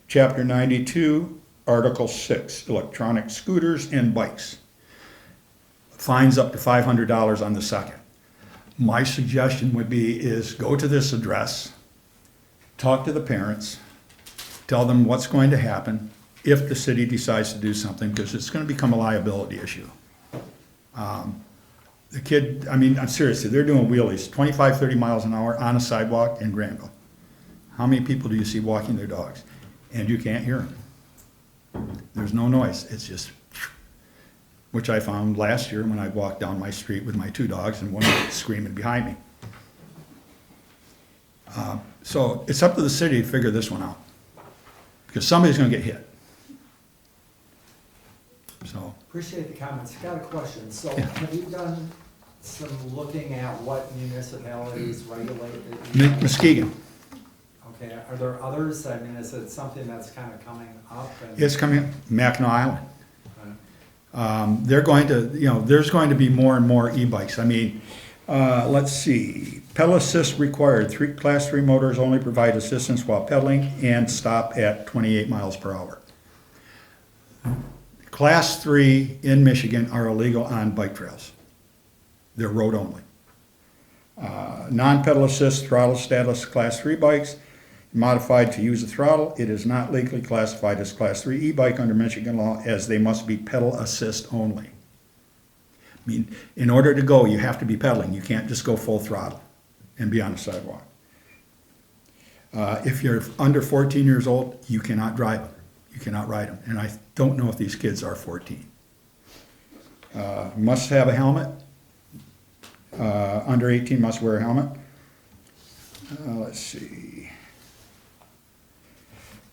Chapter 92, Article 6, electronic scooters and bikes. Fines up to $500 on the second. My suggestion would be is go to this address, talk to the parents, tell them what's going to happen if the city decides to do something, because it's going to become a liability issue. The kid, I'm seriously, they're doing wheelies, 25, 30 miles an hour on a sidewalk in Grandville. How many people do you see walking their dogs? And you can't hear them. There's no noise, it's just, which I found last year when I walked down my street with my 2 dogs and one screaming behind me. So it's up to the city to figure this one out, because somebody's gonna get hit. So, Appreciate the comments. Got a question. So Yeah. have you done some looking at what municipalities regulate it? Muskegon, Okay, are there others? I mean, is it something that's kind of coming up? And- it's coming, Mackinac Island. Okay. They're going to, there's going to be more and more e-bikes. I mean, let's see, pedal assist required, class 3 motors only provide assistance while pedaling and stop at 28 miles per hour. Class 3 in Michigan are illegal on bike trails. They're road only. Non-pedal assist throttle status class 3 bikes modified to use a throttle. It is not legally classified as class 3 e-bike under Michigan law, as they must be pedal assist only. I mean, in order to go, you have to be pedaling. You can't just go full throttle and be on the sidewalk. If you're under 14 years old, you cannot drive them. You cannot ride them. And I don't know if these kids are 14. Must have a helmet. Under 18 must wear a helmet. Let's see.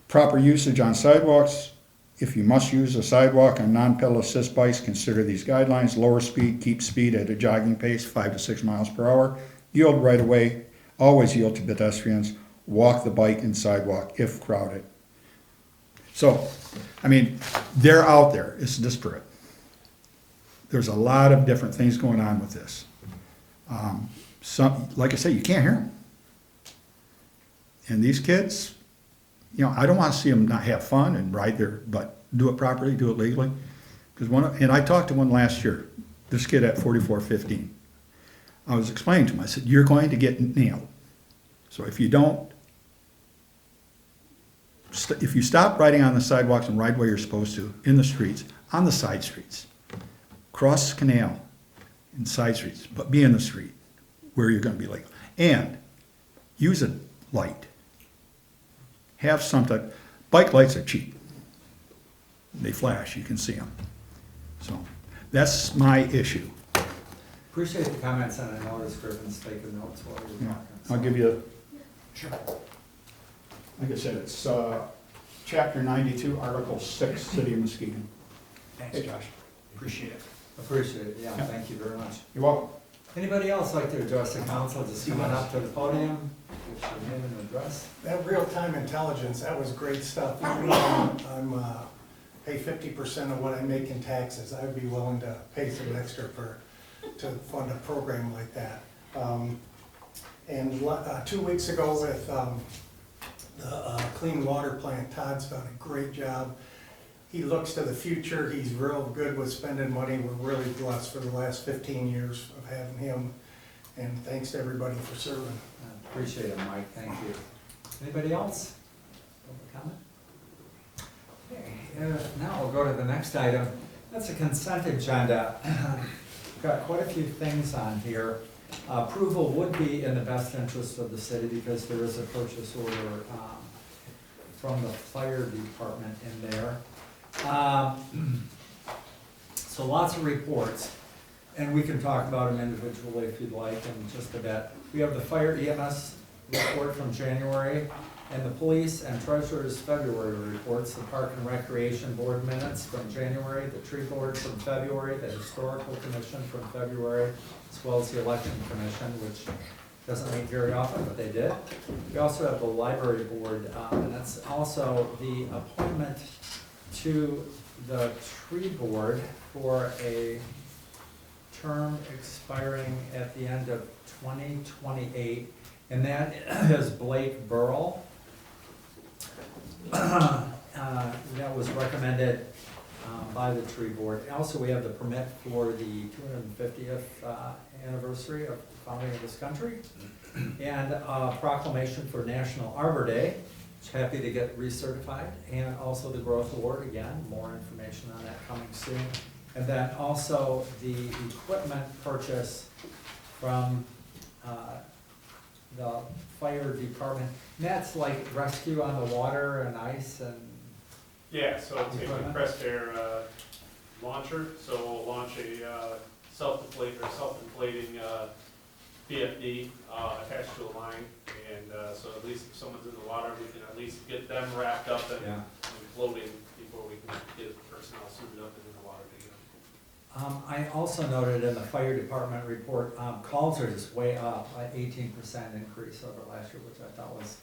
Proper usage on sidewalks. If you must use a sidewalk on non-pedal assist bikes, consider these guidelines. Lower speed, keep speed at a jogging pace, 5 to 6 miles per hour. Yield right away, always yield to pedestrians. Walk the bike and sidewalk if crowded. So, I mean, they're out there, it's disparate. There's a lot of different things going on with this. Like I say, you can't hear them. And these kids, I don't want to see them not have fun and ride there, but do it properly, do it legally. And I talked to one last year, this kid at 4415. I was explaining to him, I said, you're going to get nailed. So if you don't, if you stop riding on the sidewalks and ride where you're supposed to, in the streets, on the side streets, cross the canal in side streets, but be in the street where you're going to be legal. And use a light. Have something. Bike lights are cheap. They flash, you can see them. So that's my issue. Appreciate the comments, and I noticed Griffin's taking notes while you're Yeah. talking. I'll give you, Sure. like I said, it's chapter 92, article 6, City of Muskegon. Thanks, Hey. Josh. Appreciate it. Appreciate it, yeah, thank you very much. You're welcome. Anybody else like to address the council, just come on up to the podium, give your name and address. That real-time intelligence, that was great stuff. Even though I'm pay 50% of what I make in taxes, I'd be willing to pay some extra to fund a program like that. And 2 weeks ago with the clean water plant, Todd's done a great job. He looks to the future. He's real good with spending money. We're really blessed for the last 15 years of having him. And thanks to everybody for serving. Appreciate it, Mike, thank you. Anybody else? Public comment? Okay, now we'll go to the next item. That's a consent agenda. Got quite a few things on here. Approval would be in the best interest of the city because there is a purchase order from the fire department in there. So lots of reports, and we can talk about them individually if you'd like in just a bit. We have the fire EMS report from January, and the police and treasurer's February reports, the park and recreation board minutes from January, the tree board from February, the historical commission from February, as well as the election commission, which doesn't meet very often, but they did. We also have the library board, and that's also the appointment to the tree board for a term expiring at the end of 2028, and that is Blake Burrell. That was recommended by the tree board. Also, we have the permit for the 250th anniversary of the founding of this country, and a proclamation for National Arbor Day. Happy to get recertified, and also the Growth Award, again, more information on that coming soon. And then also the equipment purchase from the fire department. And that's like rescue on the water and ice and. Yeah, so it's a compressed air launcher, so we'll launch a self-inflating PFD attached to a line, and so at least if someone's in the water, we can at least get them wrapped up and Yeah. floating before we can get personnel suited up and in the water together. I also noted in the fire department report, calls are just way up, 18% increase over last year, which I thought was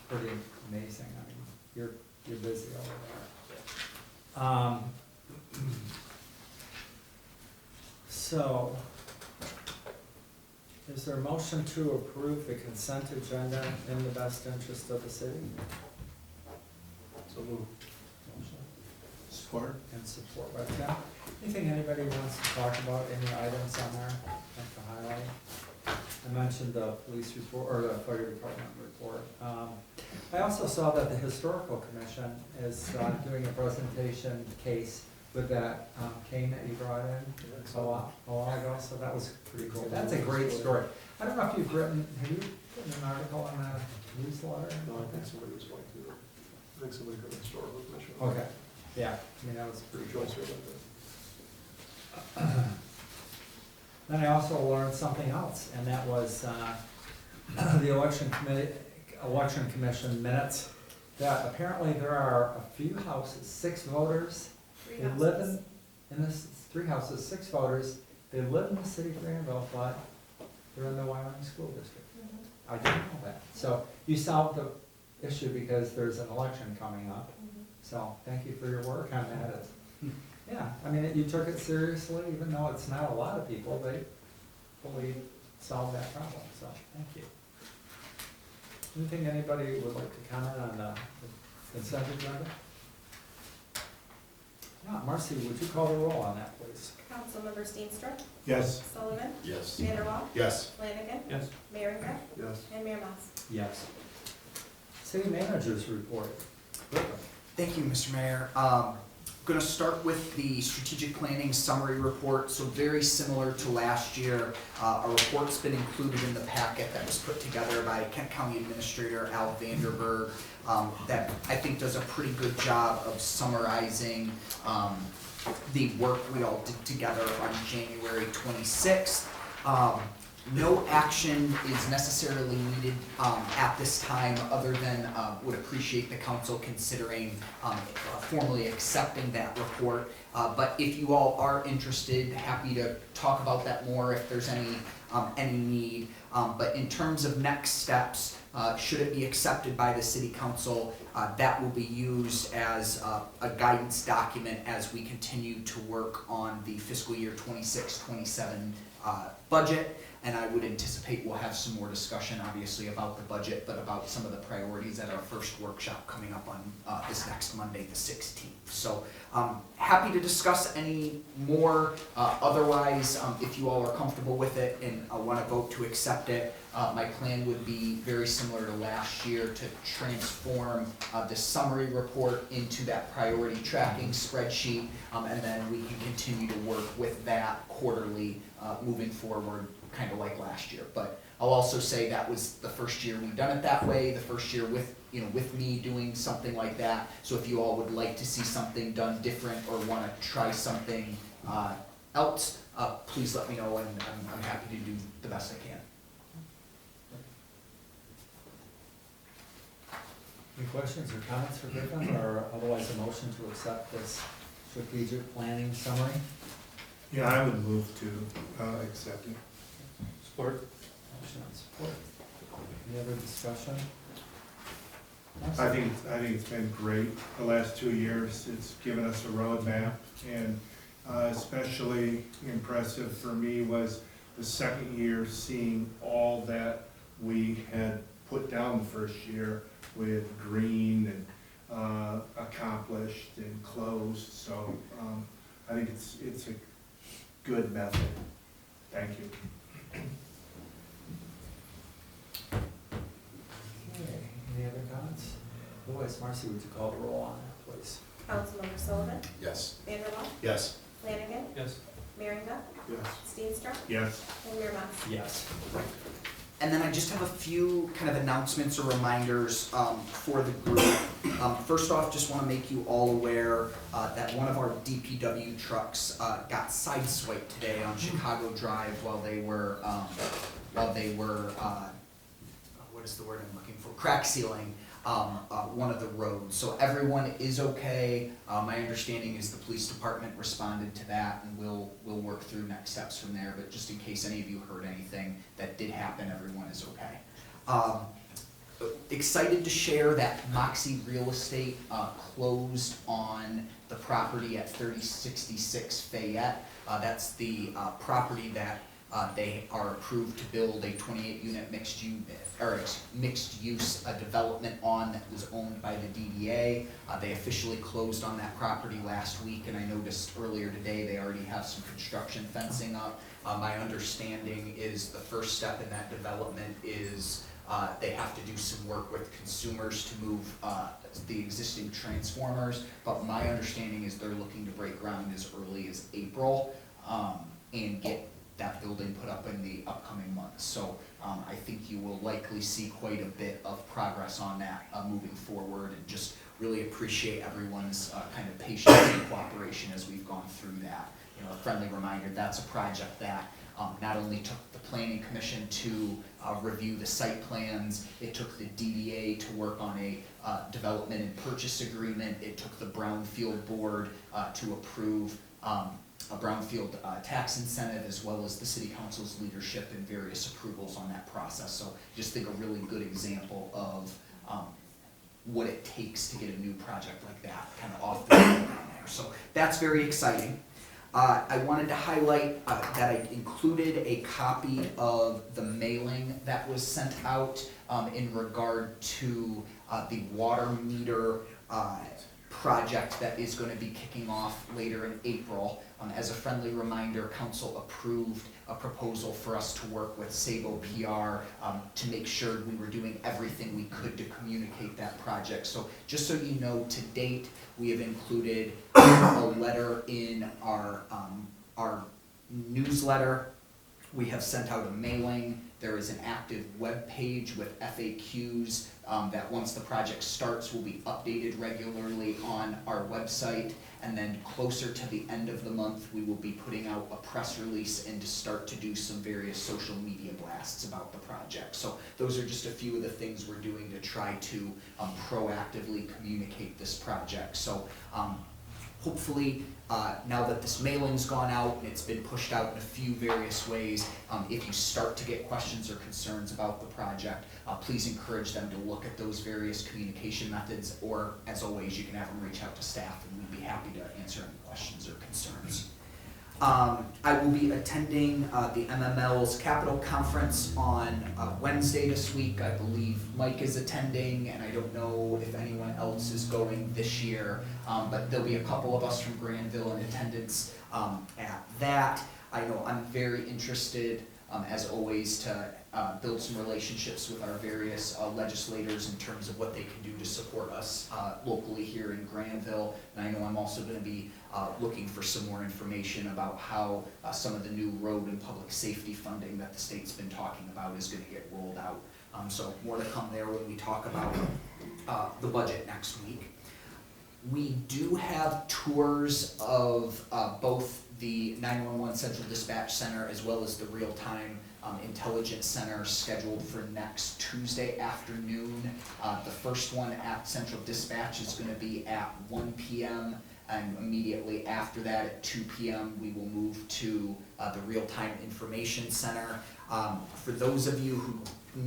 pretty amazing. I mean, you're busy over there. So, is there a motion to approve the consent agenda in the best interest of the city? So move. Motion Support. and support by Tim. Anything anybody wants to talk about, any items on there, like to highlight? I mentioned the police report, or the fire department report. I also saw that the historical commission is doing a presentation case with that cane that you brought in a while ago, so that was pretty cool. That's a great story. I don't know if have you written an article on the newsletter? No, I think somebody was going to, I think somebody got a store with Mitchell. Okay, yeah, I mean, that was pretty cool. Joyce read about that. Then I also learned something else, and that was the election commission minutes, that apparently there are a few houses, 6 voters. They live in this, 3 houses, 6 voters, they live in the city of Grandville, but they're in the Wyoming School District. I didn't know that. So you solved the issue because there's an election coming up. So thank you for your work on that. Yeah, I mean, you took it seriously, even though it's not a lot of people, they fully solved that problem, so thank you. Anything anybody would like to comment on the consent agenda? Yeah, Marcy, would you call the roll on that, please? Councilmember Steenstra, Yes. Sullivan, Yes. Vanderwall, Yes. Flanagan, Yes. Merringa, Yes. and Mayor Mas. Yes. City managers report. Griffin. Thank you, Mr. Mayor. Going to start with the strategic planning summary report. So very similar to last year, a report's been included in the packet that was put together by Kent County Administrator Al Vanderberg that I think does a pretty good job of summarizing the work we all did together on January 26th. No action is necessarily needed at this time, other than would appreciate the council considering formally accepting that report. But if you all are interested, happy to talk about that more if there's any need. But in terms of next steps, should it be accepted by the city council, that will be used as a guidance document as we continue to work on the fiscal year 26-27 budget. And I would anticipate we'll have some more discussion, obviously, about the budget, but about some of the priorities at our first workshop coming up on this next Monday, the 16th. So happy to discuss any more. Otherwise, if you all are comfortable with it and want to vote to accept it, my plan would be very similar to last year, to transform the summary report into that priority tracking spreadsheet, and then we can continue to work with that quarterly moving forward, kind of like last year. But I'll also say that was the first year we've done it that way, the first year with me doing something like that. So if you all would like to see something done different or want to try something else, please let me know, and I'm happy to do the best I can. Any questions or comments for Griffin, or otherwise a motion to accept this strategic planning summary? Yeah, I would move to accept it. Support. Motion and support. Any other discussion? I think it's been great the last 2 years. It's given us a roadmap, and especially impressive for me was the second year, seeing all that we had put down the first year with green and accomplished and closed. So I think it's a good method. Thank you. Okay, any other comments? Otherwise, Marcy, would you call the roll on that, please? Councilmember Sullivan, Yes. Vanderwall, Yes. Flanagan, Yes. Merringa, Yes. Steenstra, Yes. and Mayor Mas. Yes. And then I just have a few kind of announcements or reminders for the group. First off, just want to make you all aware that one of our DPW trucks got sideswiped today on Chicago Drive while they were while they were, what is the word I'm looking for, crack sealing one of the roads. So everyone is okay. My understanding is the police department responded to that, and we'll work through next steps from there. But just in case any of you heard anything that did happen, everyone is okay. Excited to share that Moxie Real Estate closed on the property at 3066 Fayette. That's the property that they are approved to build a 28-unit mixed-use development on, that was owned by the DDA. They officially closed on that property last week, and I noticed earlier today they already have some construction fencing up. My understanding is the first step in that development is they have to do some work with consumers to move the existing transformers, but my understanding is they're looking to break ground as early as April and get that building put up in the upcoming months. So I think you will likely see quite a bit of progress on that moving forward, and just really appreciate everyone's kind of patience and cooperation as we've gone through that. You know, a friendly reminder, that's a project that not only took the Planning Commission to review the site plans, it took the DDA to work on a development and purchase agreement, it took the Brownfield Board to approve a Brownfield tax incentive, as well as the City Council's leadership and various approvals on that process. So just think a really good example of what it takes to get a new project like that kind of off the ground there. So that's very exciting. I wanted to highlight that I included a copy of the mailing that was sent out in regard to the water meter project that is going to be kicking off later in April. As a friendly reminder, Council approved a proposal for us to work with Sabo PR to make sure we were doing everything we could to communicate that project. So just so you know, to date, we have included a letter in our newsletter. We have sent out a mailing. There is an active web page with FAQs that once the project starts will be updated regularly on our website. And then closer to the end of the month, we will be putting out a press release and to start to do some various social media blasts about the project. So those are just a few of the things we're doing to try to proactively communicate this project. So hopefully, now that this mailing's gone out and it's been pushed out in a few various ways, if you start to get questions or concerns about the project, please encourage them to look at those various communication methods, or as always, you can have them reach out to staff and we'd be happy to answer any questions or concerns. I will be attending the MML's Capital Conference on Wednesday this week. I believe Mike is attending, and I don't know if anyone else is going this year, but there'll be a couple of us from Grandville in attendance at that. I know I'm very interested, as always, to build some relationships with our various legislators in terms of what they can do to support us locally here in Grandville. And I know I'm also going to be looking for some more information about how some of the new road and public safety funding that the state's been talking about is going to get rolled out. So more to come there when we talk about the budget next week. We do have tours of both the 911 Central Dispatch Center as well as the Real-Time Intelligence Center scheduled for next Tuesday afternoon. The first one at Central Dispatch is going to be at 1 p.m. and immediately after that at 2 p.m. we will move to the Real-Time Information Center. For those of you who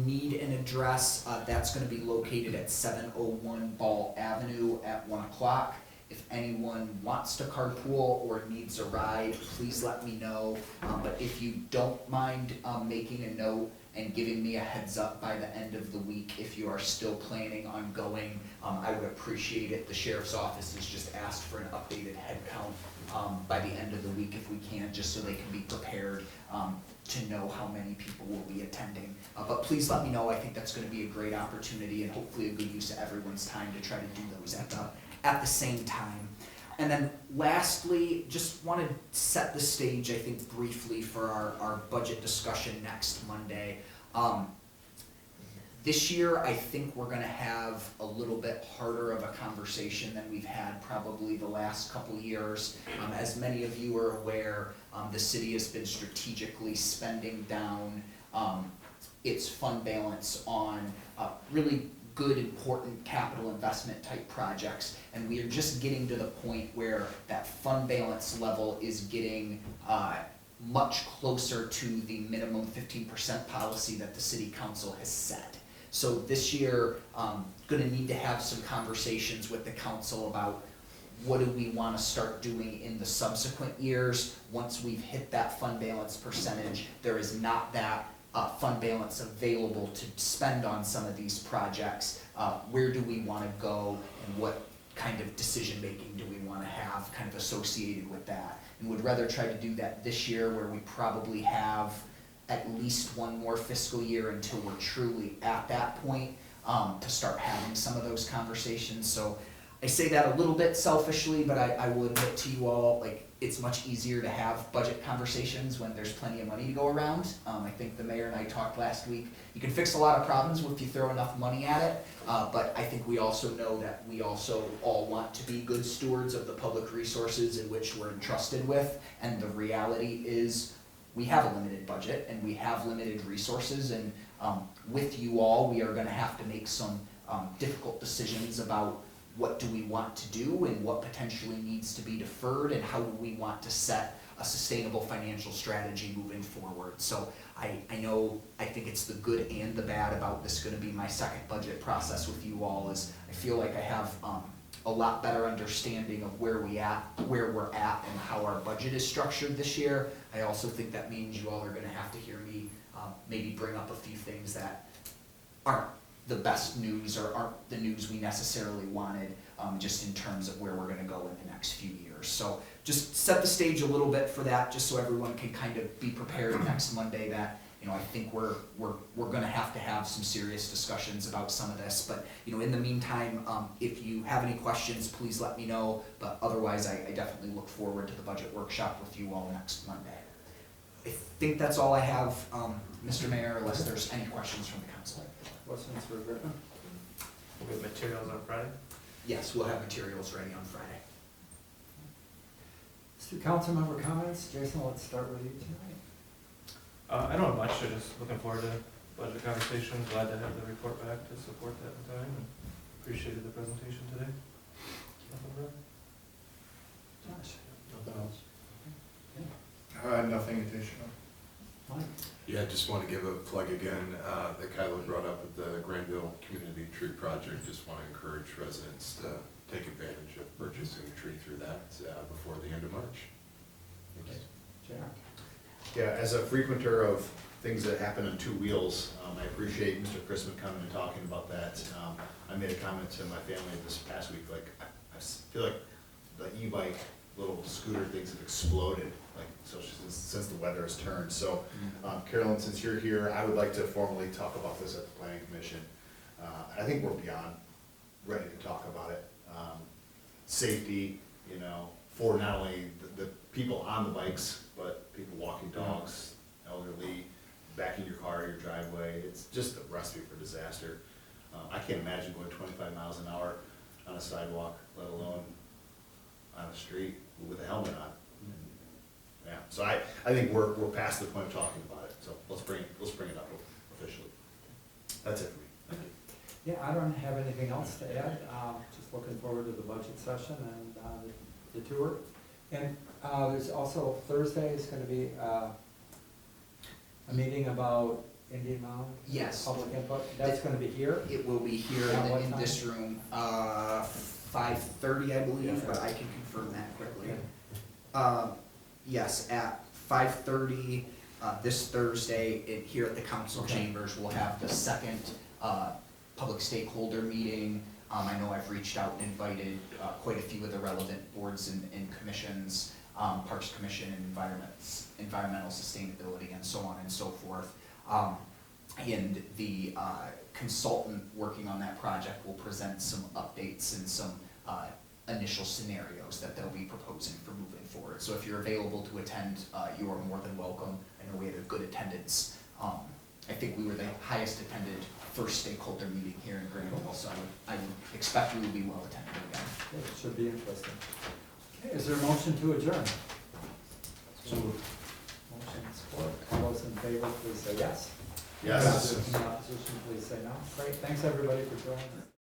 need an address, that's going to be located at 701 Ball Avenue at 1 o'clock. If anyone wants to carpool or needs a ride, please let me know. But if you don't mind making a note and giving me a heads up by the end of the week if you are still planning on going, I would appreciate it. The Sheriff's Office has just asked for an updated head count by the end of the week if we can, just so they can be prepared to know how many people will be attending. But please let me know. I think that's going to be a great opportunity and hopefully a good use of everyone's time to try to do those at the same time. And then lastly, just want to set the stage, I think, briefly for our budget discussion next Monday. This year, I think we're going to have a little bit harder of a conversation than we've had probably the last couple years. As many of you are aware, the city has been strategically spending down its fund balance on really good, important capital investment type projects. And we are just getting to the point where that fund balance level is getting much closer to the minimum 15% policy that the city council has set. So this year, gonna need to have some conversations with the council about what do we wanna start doing in the subsequent years. Once we've hit that fund balance percentage, there is not that fund balance available to spend on some of these projects. Where do we wanna go, and what kind of decision-making do we wanna have kind of associated with that? And would rather try to do that this year, where we probably have at least one more fiscal year until we're truly at that point, to start having some of those conversations. So I say that a little bit selfishly, but I will admit to you all, like, it's much easier to have budget conversations when there's plenty of money to go around. I think the mayor and I talked last week. You can fix a lot of problems if you throw enough money at it, but I think we also know that we also all want to be good stewards of the public resources in which we're entrusted with. And the reality is, we have a limited budget and we have limited resources, and with you all, we are gonna have to make some difficult decisions about what do we want to do and what potentially needs to be deferred, and how do we want to set a sustainable financial strategy moving forward. So I think it's the good and the bad about this gonna be my second budget process with you all, is I feel like I have a lot better understanding of where we're at and how our budget is structured this year. I also think that means you all are gonna have to hear me maybe bring up a few things that aren't the best news or aren't the news we necessarily wanted, just in terms of where we're gonna go in the next few years. So just set the stage a little bit for that, just so everyone can kind of be prepared next Monday that, I think we're gonna have to have some serious discussions about some of this. But, in the meantime, if you have any questions, please let me know. But otherwise, I definitely look forward to the budget workshop with you all next Monday. I think that's all I have, Mr. Mayor, unless there's any questions from the council. Questions for Griffin? We'll get materials on Friday. Yes, we'll have materials ready on Friday. Council member comments. Jason, let's start with you tonight. I don't have much, I'm just looking forward to budget conversation, glad to have the report back to support that in time, and appreciated the presentation today. Nothing further? Josh? Nothing else. Nothing additional. Mike? Yeah, I just want to give a plug again that Kyla brought up with the Grandville Community Tree Project. Just want to encourage residents to take advantage of purchasing a tree through that before the end of March. Okay. Jack? Yeah, as a frequenter of things that happen on two wheels, I appreciate Mr. Chrisman coming and talking about that. I made a comment to my family this past week, like, I feel like the e-bike little scooter things have exploded, like, so since the weather has turned. So, Carolyn, since you're here, I would like to formally talk about this at the planning commission. I think we're beyond ready to talk about it. Safety, for not only the people on the bikes, but people walking dogs, elderly, back in your car, your driveway. It's just a recipe for disaster. I can't imagine going 25 miles an hour on a sidewalk, let alone on a street with a helmet on. Yeah, so I think we're past the point of talking about it. So let's bring it up officially. That's it for me. Thank you. Yeah, I don't have anything else to add. Just looking forward to the budget session and the tour. And there's also Thursday is going to be a meeting about Indian Mound. Yes. Public input. That's going to be here. It will be here in this room, 5:30, I believe, but I can confirm that quickly. Yes, at 5:30 this Thursday, here at the council chambers, we'll have the second public stakeholder meeting. I know I've reached out and invited quite a few of the relevant boards and commissions, Parks Commission and environmental sustainability, and so on and so forth. And the consultant working on that project will present some updates and some initial scenarios that they'll be proposing for moving forward. So if you're available to attend, you are more than welcome. I know we had a good attendance. I think we were the highest attended first stakeholder meeting here in Grandville, so I would expect we will be well attended again. Okay, it should be interesting. Okay, is there a motion to adjourn? So moved. Motion support. All those in favor, please say yes. Yes. In opposition, please say no. Great, thanks everybody for joining us.